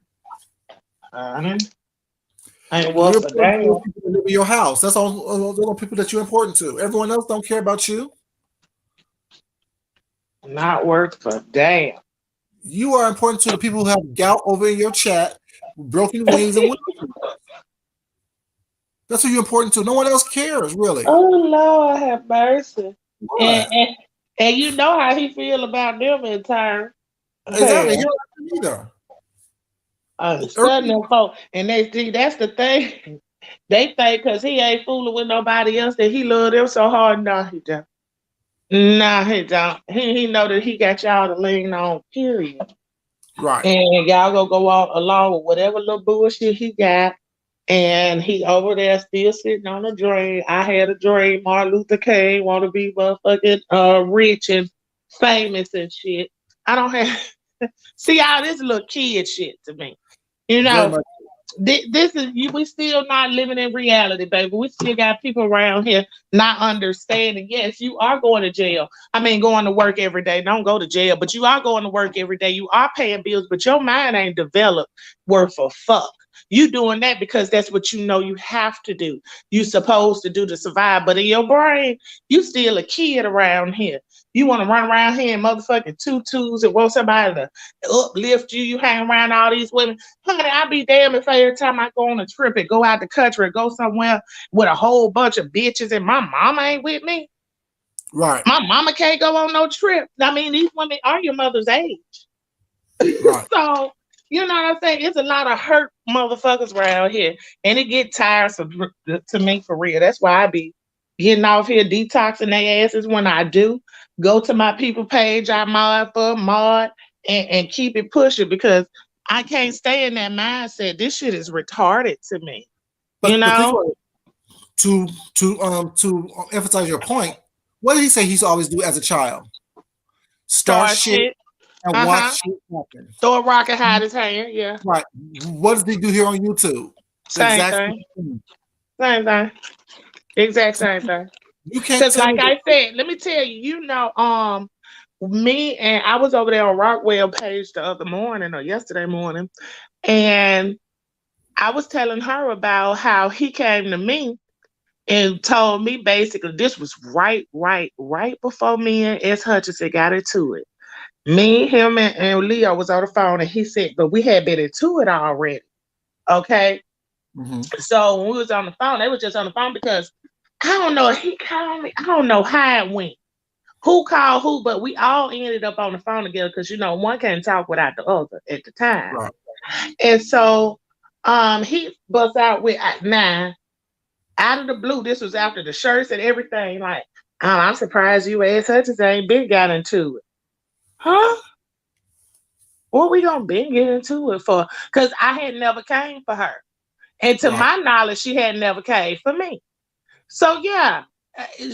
I ain't worth a damn. People that live in your house. That's all people that you're important to. Everyone else don't care about you. Not worth a damn. You are important to the people who have gout over in your chat, broken wings and wings. That's who you're important to. No one else cares, really. Oh Lord, have mercy. And you know how he feel about them in turn. Exactly. You don't either. Them folk, and they see that's the thing. They think because he ain't fooling with nobody else that he love them so hard. No, he don't. Nah, he don't. He know that he got y'all to lean on. Period. Right. And y'all gonna go along with whatever little bullshit he got. And he over there still sitting on a dream. I had a dream. Martin Luther King want to be motherfucking rich and famous and shit. I don't have see all this little kid shit to me. You Very know, much. this is you. We still not living in reality, baby. We still got people around here not understanding. Yes, you are going to jail. I mean, going to work every day. Don't go to jail, but you are going to work every day. You are paying bills, but your mind ain't developed worth a fuck. You doing that because that's what you know you have to do. You supposed to do to survive, but in your brain, you still a kid around here. You want to run around here in motherfucking tutus and want somebody to uplift you. You hang around all these women. Honey, I'll be damned if every time I go on a trip and go out the country or go somewhere with a whole bunch of bitches and my mama ain't with me. Right. My mama can't go on no trip. I mean, these women are your mother's age. Right. So, you know what I'm saying? It's a lot of hurt motherfuckers around here. And it get tiresome to me for real. That's why I be getting off here, detoxing their asses when I do. Go to my people page, I mod and keep it pushing because I can't stay in that mindset. This shit is retarded to me. But, you know? to emphasize your point, what did he say he used to always do as a child? Start shit and watch shit happen. Throw a rock and hide his hand, yeah. Right. What does he do here on YouTube? Same thing. Same thing. Exact same thing. You can't because like I said, let me tell you, you know, me and I was over there on Rockwell page the other morning or yesterday morning, and I was telling her about how he came to me and told me basically this was right before me and S. Hutchinson got into it. Me, him, and Leo was on the phone, and he said, but we had been into it already. Okay. Mm-hmm. So when we was on the phone, they was just on the phone because I don't know, he called me. I don't know how it went. Who called who, but we all ended up on the phone together because, you know, one can't talk without the other at the time. Right. And so he busts out with, now, out of the blue, this was after the shirts and everything, like, oh, I'm surprised you S. Hutchinson ain't been got into it. Huh? What we gonna be get into it for? Because I had never came for her. And to my knowledge, she had never came for me. So yeah,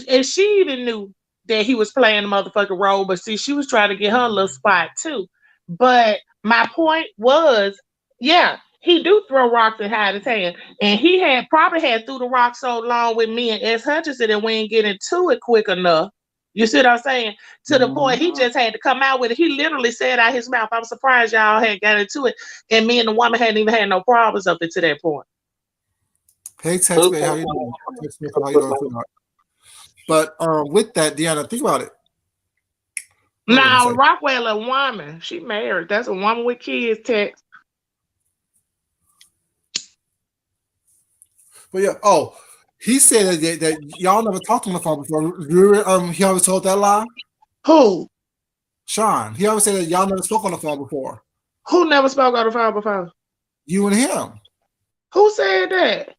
and she even knew that he was playing the motherfucking role, but see, she was trying to get her little spot too. But my point was, yeah, he do throw rocks and hide his hand. And he had probably had threw the rock so long with me and S. Hutchinson that we ain't get into it quick enough. You see what I'm saying? To the point he just had to come out with it. He literally said out his mouth, I'm surprised y'all had got into it. And me and the woman hadn't even had no problems up to that point. Hey, Textmate, how you doing? How you doing? But with that, Deanna, think about it. Now, Rockwell, a woman. She married. That's a woman with kids, Tex. But yeah, he said that y'all never talked on the phone before. He always told that lie? Who? Sean. He always said that y'all never spoke on the phone before. Who never spoke on the phone before? You and him. Who said that?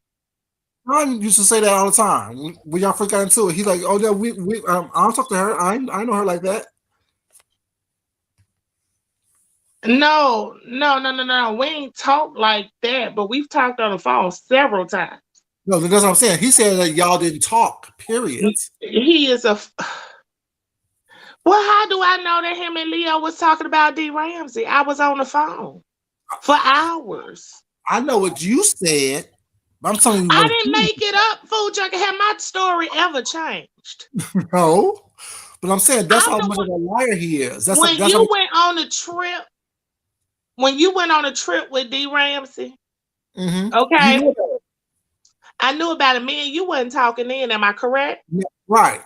Sean used to say that all the time. When y'all first got into it, he's like, oh, yeah, we I don't talk to her. I know her like that. No. We ain't talked like that, but we've talked on the phone several times. No, that's what I'm saying. He said that y'all didn't talk, period. He is a... Well, how do I know that him and Leo was talking about D. Ramsey? I was on the phone for hours. I know what you said. I'm telling you. I didn't make it up, Food Junkie. Have my story ever changed? No. But I'm saying that's how much of a liar he is. When you went on a trip with D. Ramsey, okay? I knew about it. Me and you wasn't talking then. Am I correct? Yeah, right.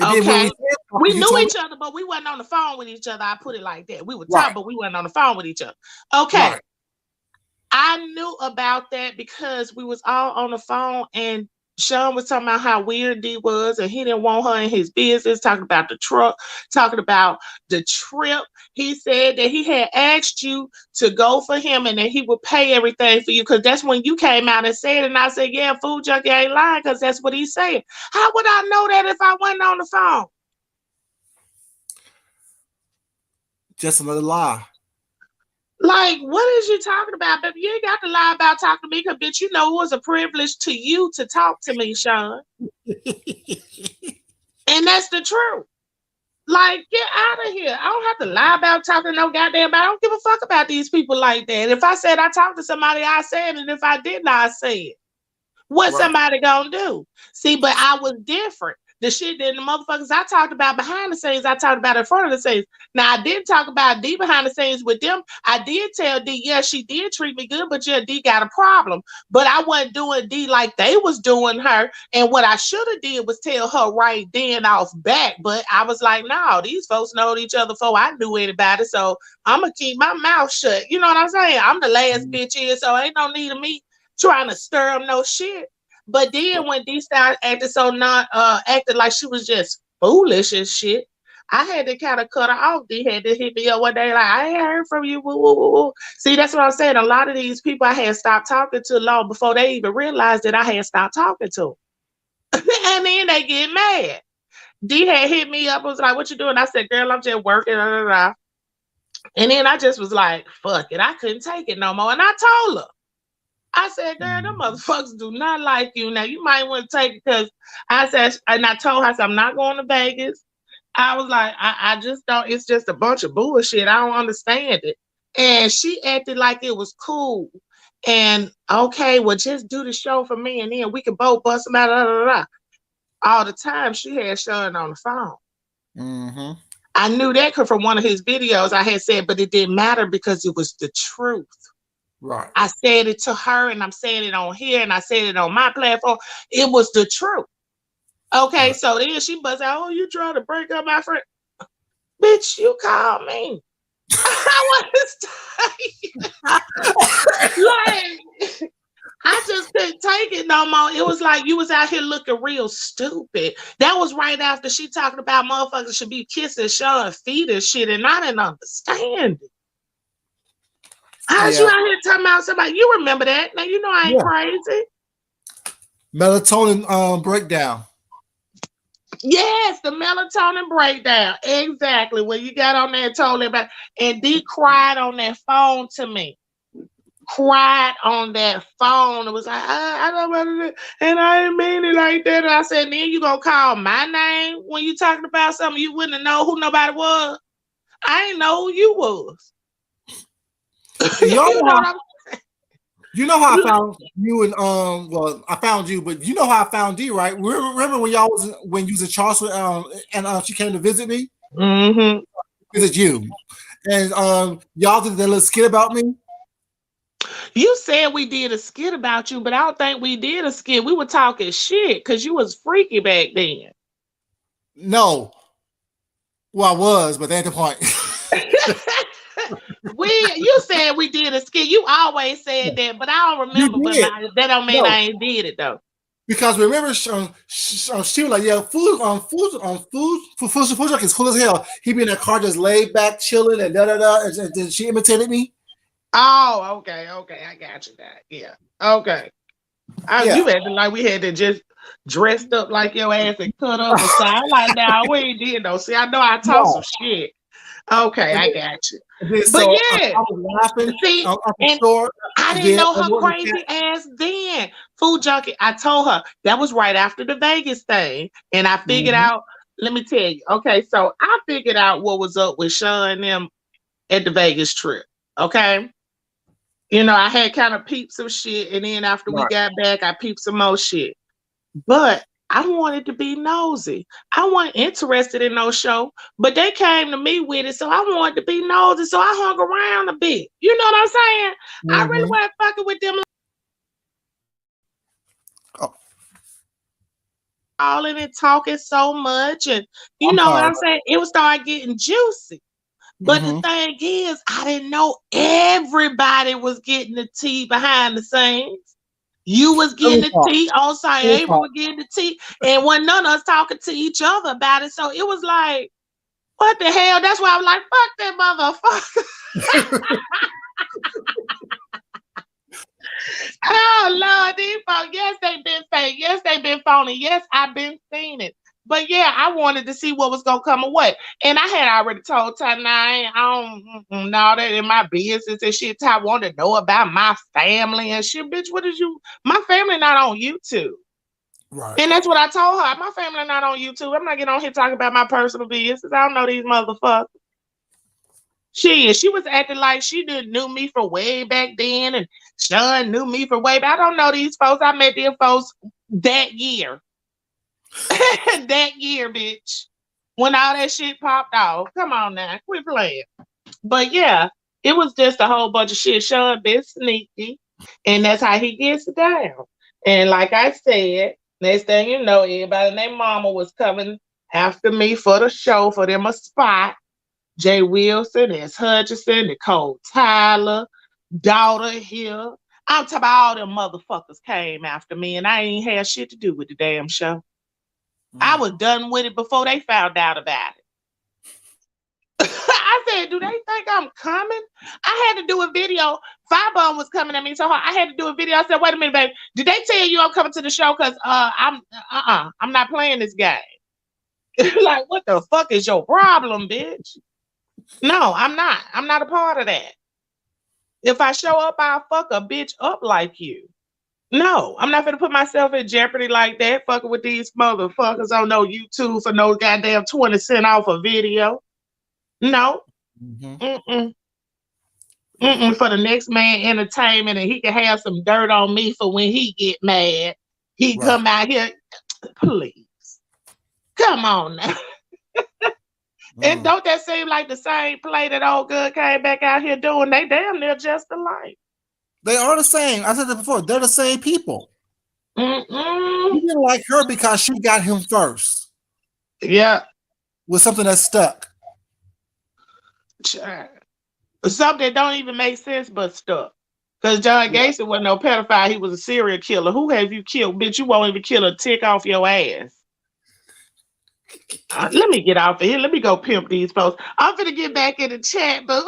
Okay. We knew each other, but we wasn't on the phone with each other. I put it like that. We were talking, but we wasn't on the phone with each other. Okay. Right. I knew about that because we was all on the phone and Sean was talking about how weird D was and he didn't want her in his business, talking about the truck, talking about the trip. He said that he had asked you to go for him and that he would pay everything for you because that's when you came out and said it. And I said, yeah, Food Junkie ain't lying because that's what he said. How would I know that if I wasn't on the phone? Just another lie. Like, what is you talking about, baby? You ain't got to lie about talking to me because, bitch, you know it was a privilege to you to talk to me, Sean. And that's the truth. Like, get out of here. I don't have could lie about talking to no goddamn body. I don't give a fuck about these people like that. If I said I talked to somebody, I said it. And if I didn't, I said it. What somebody gonna do? See, but I was different. The shit that the motherfuckers I talked about behind the scenes, I talked about in front of the scenes. Now, I didn't talk about D behind the scenes with them. I did tell D, yeah, she did treat me good, but yeah, D got a problem. But I wasn't doing D like they was doing her. And what I should have did was tell her right then off back. But I was like, no, these folks know each other before I knew anybody. So I'm going to keep my mouth shut. You know what I'm saying? I'm the last bitch here, so ain't no need of me trying to stir up no shit. But then when D started acting so not acting like she was just foolish and shit, I had to kind of cut her off. D had to hit me up one day like, I ain't heard from you. Woo, woo, woo, woo. See, that's what I'm saying. A lot of these people I had stopped talking to long before they even realized that I had stopped talking to them. And then they get mad. D had hit me up, was like, what you doing? I said, girl, I'm just working. Blah, blah, blah. And then I just was like, fuck it. I couldn't take it no more. And I told her. I said, girl, them motherfuckers do not like you. Now, you might want to take it because I said, and I told her, I said, I'm not going to Vegas. I was like, I just don't, it's just a bunch of bullshit. I don't understand it. And she acted like it was cool. And okay, well, just do the show for me and then we can both bust them out. Blah, blah, blah. All the time she had Sean on the phone. Mm-hmm. I knew that from one of his videos I had said, but it didn't matter because it was the truth. Right. I said it to her and I'm saying it on here and I said it on my platform. It was the truth. Okay, so then she buzzed out, oh, you trying to break up my friend? Bitch, you called me. I was like, I just couldn't take it no more. It was like you was out here looking real stupid. That was right after she talking about motherfuckers should be kissing Sean feet and shit, and I didn't understand it. How's you out here talking about somebody? You remember that? Now you know I ain't crazy. Melatonin breakdown. Yes, the melatonin breakdown. Exactly. When you got on there and told everybody, and D cried on that phone to me. Cried on that phone. It was like, I don't want to, and I didn't mean it like that. And I said, then you gonna call my name when you talking about something you wouldn't know who nobody was. I didn't know who you was. You know how I found you and well, I found you, but you know how I found D, right? Remember when y'all was when you was in Charleston and she came to visit me? Mm-hmm. Visit you. And y'all did that little skit about me. You said we did a skit about you, but I don't think we did a skit. We were talking shit because you was freaky back then. No. Well, I was, but that's the point. You said we did a skit. You always said that, but I don't remember. But that don't mean I ain't did it though. Because remember, she was like, "Yeah, food truck is cool as hell." He be in a car just laid back, chilling, and da da da. And then she imitated me. Oh, okay, I got you. That, yeah, okay. You acting like we had to just dressed up like your ass and cut up or something. Like, now we ain't did though. See, I know I talk some shit. Okay, I got you. But yeah, I was laughing. See, I didn't know her crazy ass then. Food junkie. I told her that was right after the Vegas thing, and I figured out. Let me tell you. Okay, so I figured out what was up with Sean and them at the Vegas trip. Okay, you know I had kind of peeped some shit, and then after we got back, I peeped some more shit. But I wanted to be nosy. I wasn't interested in no show, but they came to me with it, so I wanted to be nosy. So I hung around a bit. You know what I'm saying? I really wasn't fucking with them. All in and talking so much, and you know what I'm saying? It would start getting juicy. But the thing is, I didn't know everybody was getting the tea behind the scenes. You was getting the tea on site, April was getting the tea, and when none of us talking to each other about it. So it was like, what the hell? That's why I was like, fuck that motherfucker. Oh Lord, these folks, yes, they've been fake. Yes, they've been phony. Yes, I've been seeing it. But yeah, I wanted to see what was gonna come away. And I had already told Ty, I don't know that in my business and shit. Ty wanted to know about my family and shit. Bitch, what is you? My family not on YouTube. Right. And that's what I told her. My family not on YouTube. I'm not getting on here talking about my personal business. I don't know these motherfuckers. She was acting like she didn't knew me from way back then, and Sean knew me from way back. I don't know these folks. I met them folks that year. That year, bitch. When all that shit popped off. Come on now, quit playing. But yeah, it was just a whole bunch of shit. Sean been sneaky, and that's how he gets down. And like I said, next thing you know, everybody and their mama was coming after me for the show, for them a spot. Jay Wilson, S. Hutchinson, Nicole Tyler, daughter here. I'm talking about all them motherfuckers came after me, and I ain't had shit to do with the damn show. I was done with it before they found out about it. I said, do they think I'm coming? I had to do a video. Firebomb was coming at me so hard. I had to do a video. I said, wait a minute, baby. Did they tell you I'm coming to the show? Because I'm not playing this game. Like, what the fuck is your problem, bitch? No, I'm not. I'm not a part of that. If I show up, I'll fuck a bitch up like you. No, I'm not gonna put myself in jeopardy like that, fucking with these motherfuckers on no YouTube for no goddamn 20 cents off a video. No. For the next man entertainment, and he can have some dirt on me for when he get mad. He come out here, please. Come on now. And don't that seem like the same play that old good came back out here doing? They damn near just alike. They are the same. I said that before. They're the same people. He didn't like her because she got him first. Yeah. With something that stuck. Something that don't even make sense but stuck. Because John Gacy wasn't no pedophile. He was a serial killer. Who have you killed? Bitch, you won't even kill a tick off your ass. Let me get off of here. Let me go pimp these folks. I'm gonna get back in the chat, boo.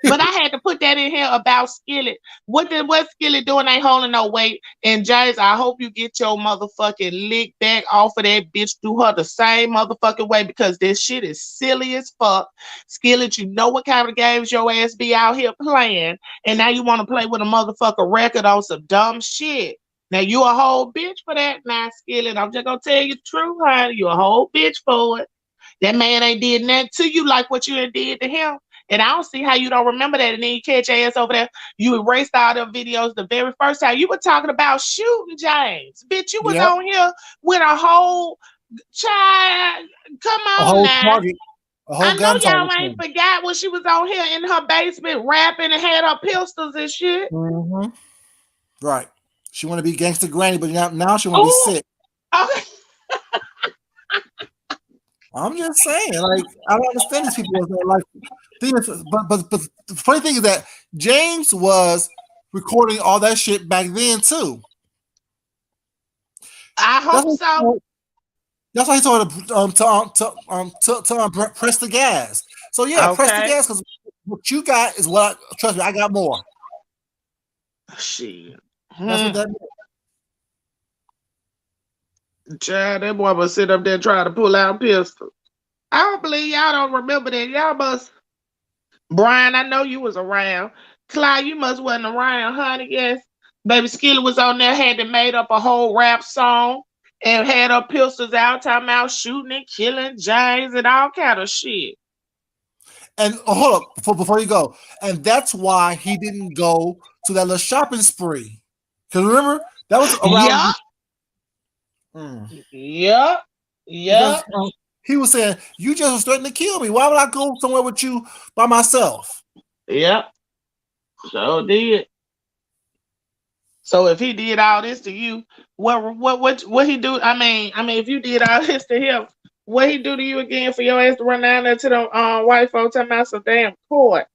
But I had to put that in here about Skillet. What Skillet doing ain't holding no weight. And James, I hope you get your motherfucking lick back off of that bitch. Do her the same motherfucking way, because this shit is silly as fuck. Skillet, you know what kind of games your ass be out here playing, and now you want to play with a motherfucker record on some dumb shit. Now you a whole bitch for that, now Skillet. I'm just gonna tell you the truth, honey. You a whole bitch for it. That man ain't did nothing to you like what you did to him. And I don't see how you don't remember that. And then you catch your ass over there. You erased all them videos the very first time. You were talking about shooting James. Bitch, you was on here with a whole child. Come on now. Target. I know y'all ain't forgot when she was on here in her basement rapping and had her pistols and shit. Right. She want to be gangster granny, but now she want to be sick. Okay. I'm just saying, like, I don't understand these people. Like, but the funny thing is that James was recording all that shit back then too. I hope so. That's why he told her to press the gas. So yeah, press the gas, because what you got is what. Trust me, I got more. Shit. That's what that means. Child, that boy was sit up there trying to pull out a pistol. I don't believe y'all don't remember that. Y'all must. Brian, I know you was around. Clyde, you must wasn't around, honey. Yes. Baby Skillet was on there, had to made up a whole rap song and had her pistols out, talking about shooting and killing James and all kind of shit. And hold up, before you go. And that's why he didn't go to that little shopping spree. Because remember, that was around. Yep. Because, he was saying, you just was threatening to kill me. Why would I go somewhere with you by myself? Yep. So did. So if he did all this to you, what he do? I mean, if you did all this to him, what he do to you again for your ass to run down there to the white folks talking about some damn court?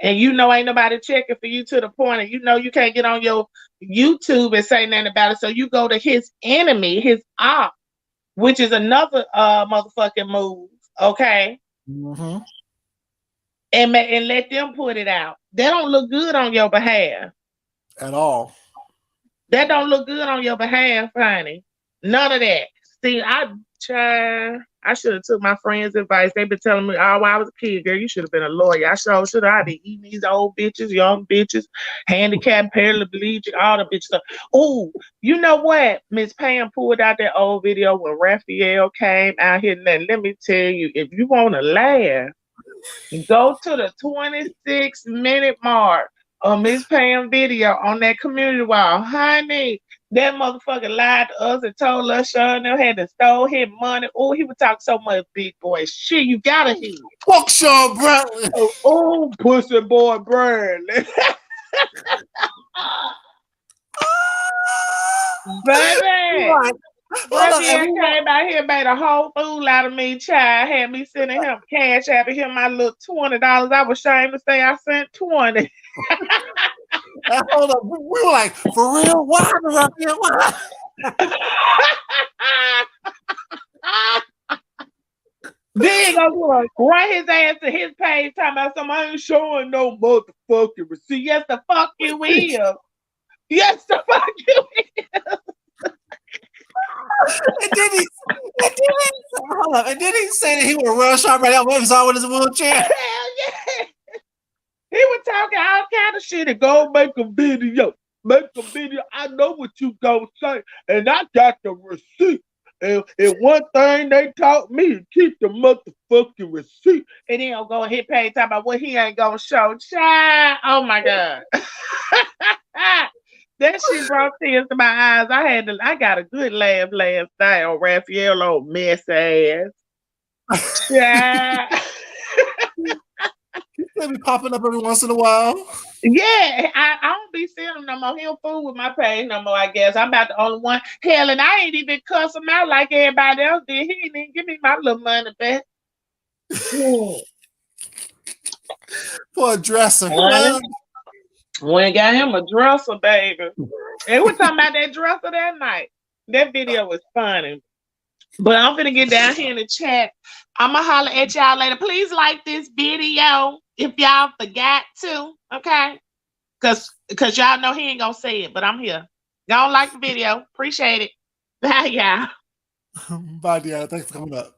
And you know ain't nobody checking for you to the point, and you know you can't get on your YouTube and say nothing about it. So you go to his enemy, his op, which is another motherfucking move, okay? And let them put it out. That don't look good on your behalf. At all. That don't look good on your behalf, honey. None of that. See, I should have took my friends' advice. They've been telling me, oh, when I was a kid, girl, you should have been a lawyer. I sure should have. I'd be eating these old bitches, young bitches, handicapped, paraplegic, all the bitches. Oh, you know what? Miss Pam pulled out that old video when Raphael came out here. And let me tell you, if you want to laugh, Go to the 26-minute mark of Miss Pam video on that community wall. Honey, that motherfucker lied to us and told us Sean had to stole his money. Oh, he would talk so much big boy shit. You gotta hear. Fuck Sean Bradley. Oh, pussy boy Bradley. Baby. Raphael came out here, made a whole fool out of me, child. Had me sending him cash after him my little $20. I was ashamed to say I sent 20. Hold up. We were like, for real? What happened, Raphael? What happened? Then he gonna run his ass to his page talking about something. I ain't showing no motherfucking receipt. Yes, the fuck you will. Yes, the fuck you will. And then he said that he would run shot right out when he saw with his wheelchair. Hell yeah. He was talking all kind of shit and go make a video. Make a video. I know what you gonna say. And I got the receipt. And one thing they taught me, keep the motherfucking receipt. And then he'll go and hit page talking about what he ain't gonna show. Child. Oh my God. That shit brought tears to my eyes. I got a good laugh last night on Raphael old mess ass. Yeah. They be popping up every once in a while. Yeah, I don't be seeing him no more. He don't fool with my page no more, I guess. I'm about the only one. Hell, and I ain't even cuss him out like everybody else did. He didn't even give me my little money back. For a dresser. When got him a dresser, baby. And we talking about that dresser that night. That video was funny. But I'm finna get down here in the chat. I'ma holler at y'all later. Please like this video if y'all forgot to, okay? Cause y'all know he ain't gonna say it, but I'm here. Y'all like the video. Appreciate it. Bye, y'all. Bye, Deanna. Thanks for coming up.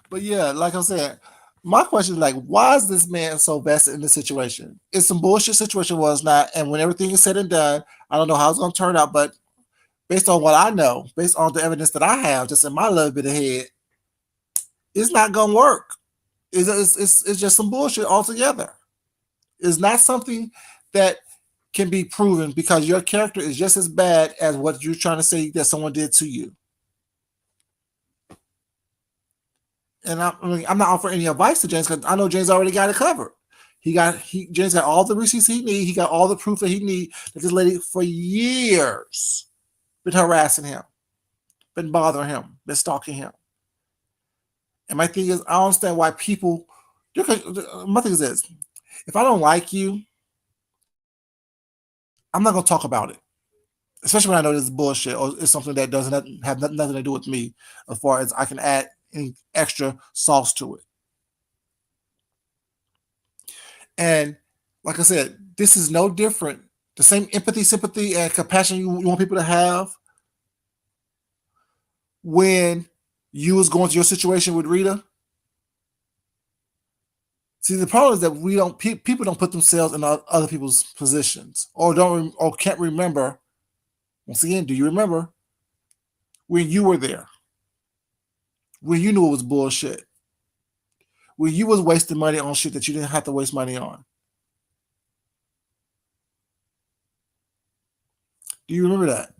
But yeah, like I said, my question is like, why is this man so vested in this situation? It's some bullshit situation, was not. And when everything is said and done, I don't know how it's going to turn out, but based on what I know, based on the evidence that I have, just in my little bit of head, it's not going to work. It's just some bullshit altogether. It's not something that can be proven because your character is just as bad as what you're trying to say that someone did to you. And I'm not offering any advice to James because I know James already got it covered. James got all the receipts he needs. He got all the proof that he needs. That this lady for years been harassing him, been bothering him, been stalking him. And my thing is, I don't understand why people. My thing is this: if I don't like you, I'm not gonna talk about it. Especially when I know this is bullshit or it's something that doesn't have nothing to do with me, as far as I can add any extra sauce to it. And like I said, this is no different. The same empathy, sympathy, and compassion you want people to have when you was going through your situation with Rita. See, the problem is that people don't put themselves in other people's positions or can't remember. Once again, do you remember when you were there? When you knew it was bullshit. When you was wasting money on shit that you didn't have to waste money on. Do you remember that?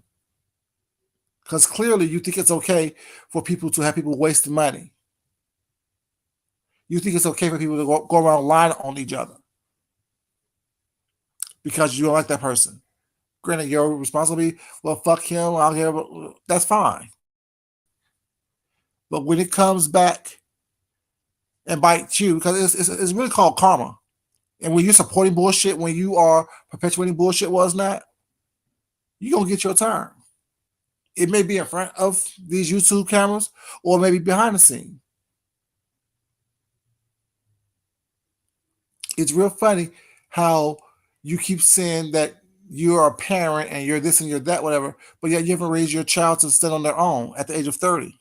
Because clearly you think it's okay for people to have people wasting money. You think it's okay for people to go around lying on each other. Because you don't like that person. Granted, your responsibility, well, fuck him, I'll hear, that's fine. But when it comes back and bites you, because it's really called karma. And when you're supporting bullshit, when you are perpetuating bullshit, was not, you're going to get your turn. It may be in front of these YouTube cameras or maybe behind the scene. It's real funny how you keep saying that you're a parent and you're this and you're that, whatever, but yet you haven't raised your child to stand on their own at the age of 30.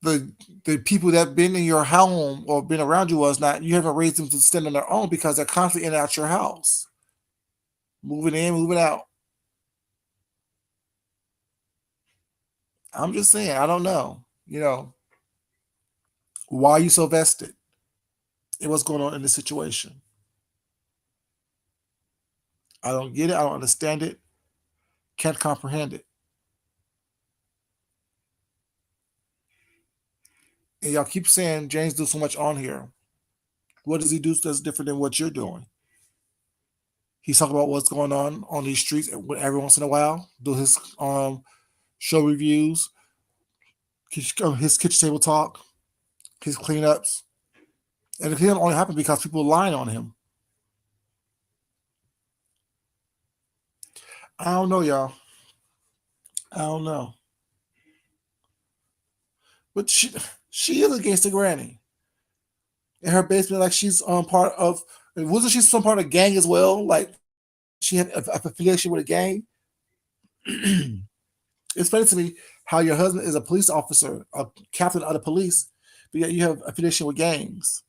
The people that have been in your home or been around you was not, you haven't raised them to stand on their own because they're constantly in and out your house. Moving in, moving out. I'm just saying, I don't know. Why are you so vested in what's going on in this situation? I don't get it. I don't understand it. Can't comprehend it. And y'all keep saying James do so much on here. What does he do that's different than what you're doing? He's talking about what's going on these streets every once in a while. Do his show reviews, his kitchen table talk, his cleanups, and the cleanup only happened because people lying on him. I don't know, y'all. I don't know, but she is against the granny in her basement. Like she's part of. Wasn't she some part of a gang as well? Like she had a affiliation with a gang. It's funny to me how your husband is a police officer, a captain of the police, but yet you have affiliation with gangs.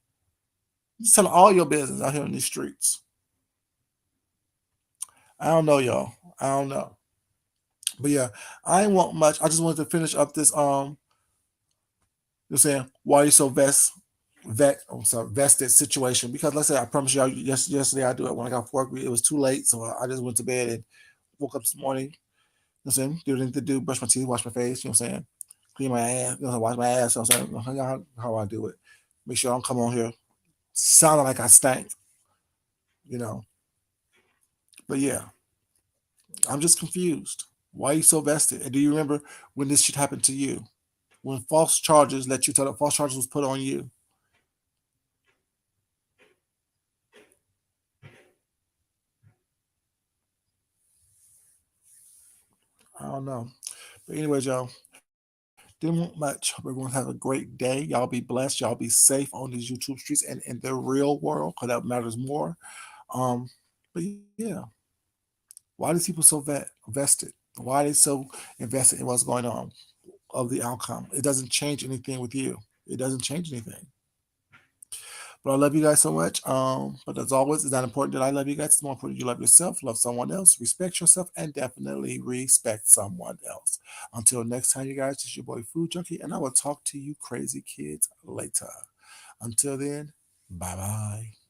Just telling all your business out here in these streets. I don't know, y'all. I don't know. But yeah, I ain't want much. I just wanted to finish up this you're saying why are you so vested situation, because let's say I promise y'all yesterday I do it when I got off work. It was too late, so I just went to bed and woke up this morning. You know what I'm saying? Do what I need to do, brush my teeth, wash my face, you know what I'm saying? Clean my ass, wash my ass, you know what I'm saying? How I do it. Make sure I don't come on here sounding like I stank, you know. But yeah, I'm just confused. Why are you so vested? And do you remember when this shit happened to you? When false charges let you tell that false charges was put on you? I don't know. But anyways, y'all, didn't want much. Hope everyone have a great day. Y'all be blessed. Y'all be safe on these YouTube streets and in the real world, because that matters more. Um, but yeah, why are these people so vested? Why are they so invested in what's going on of the outcome? It doesn't change anything with you. It doesn't change anything. But I love you guys so much. But as always, it's not important that I love you guys. It's more important you love yourself, love someone else, respect yourself, and definitely respect someone else. Until next time, you guys, it's your boy Food Junkie, and I will talk to you crazy kids later. Until then, bye bye.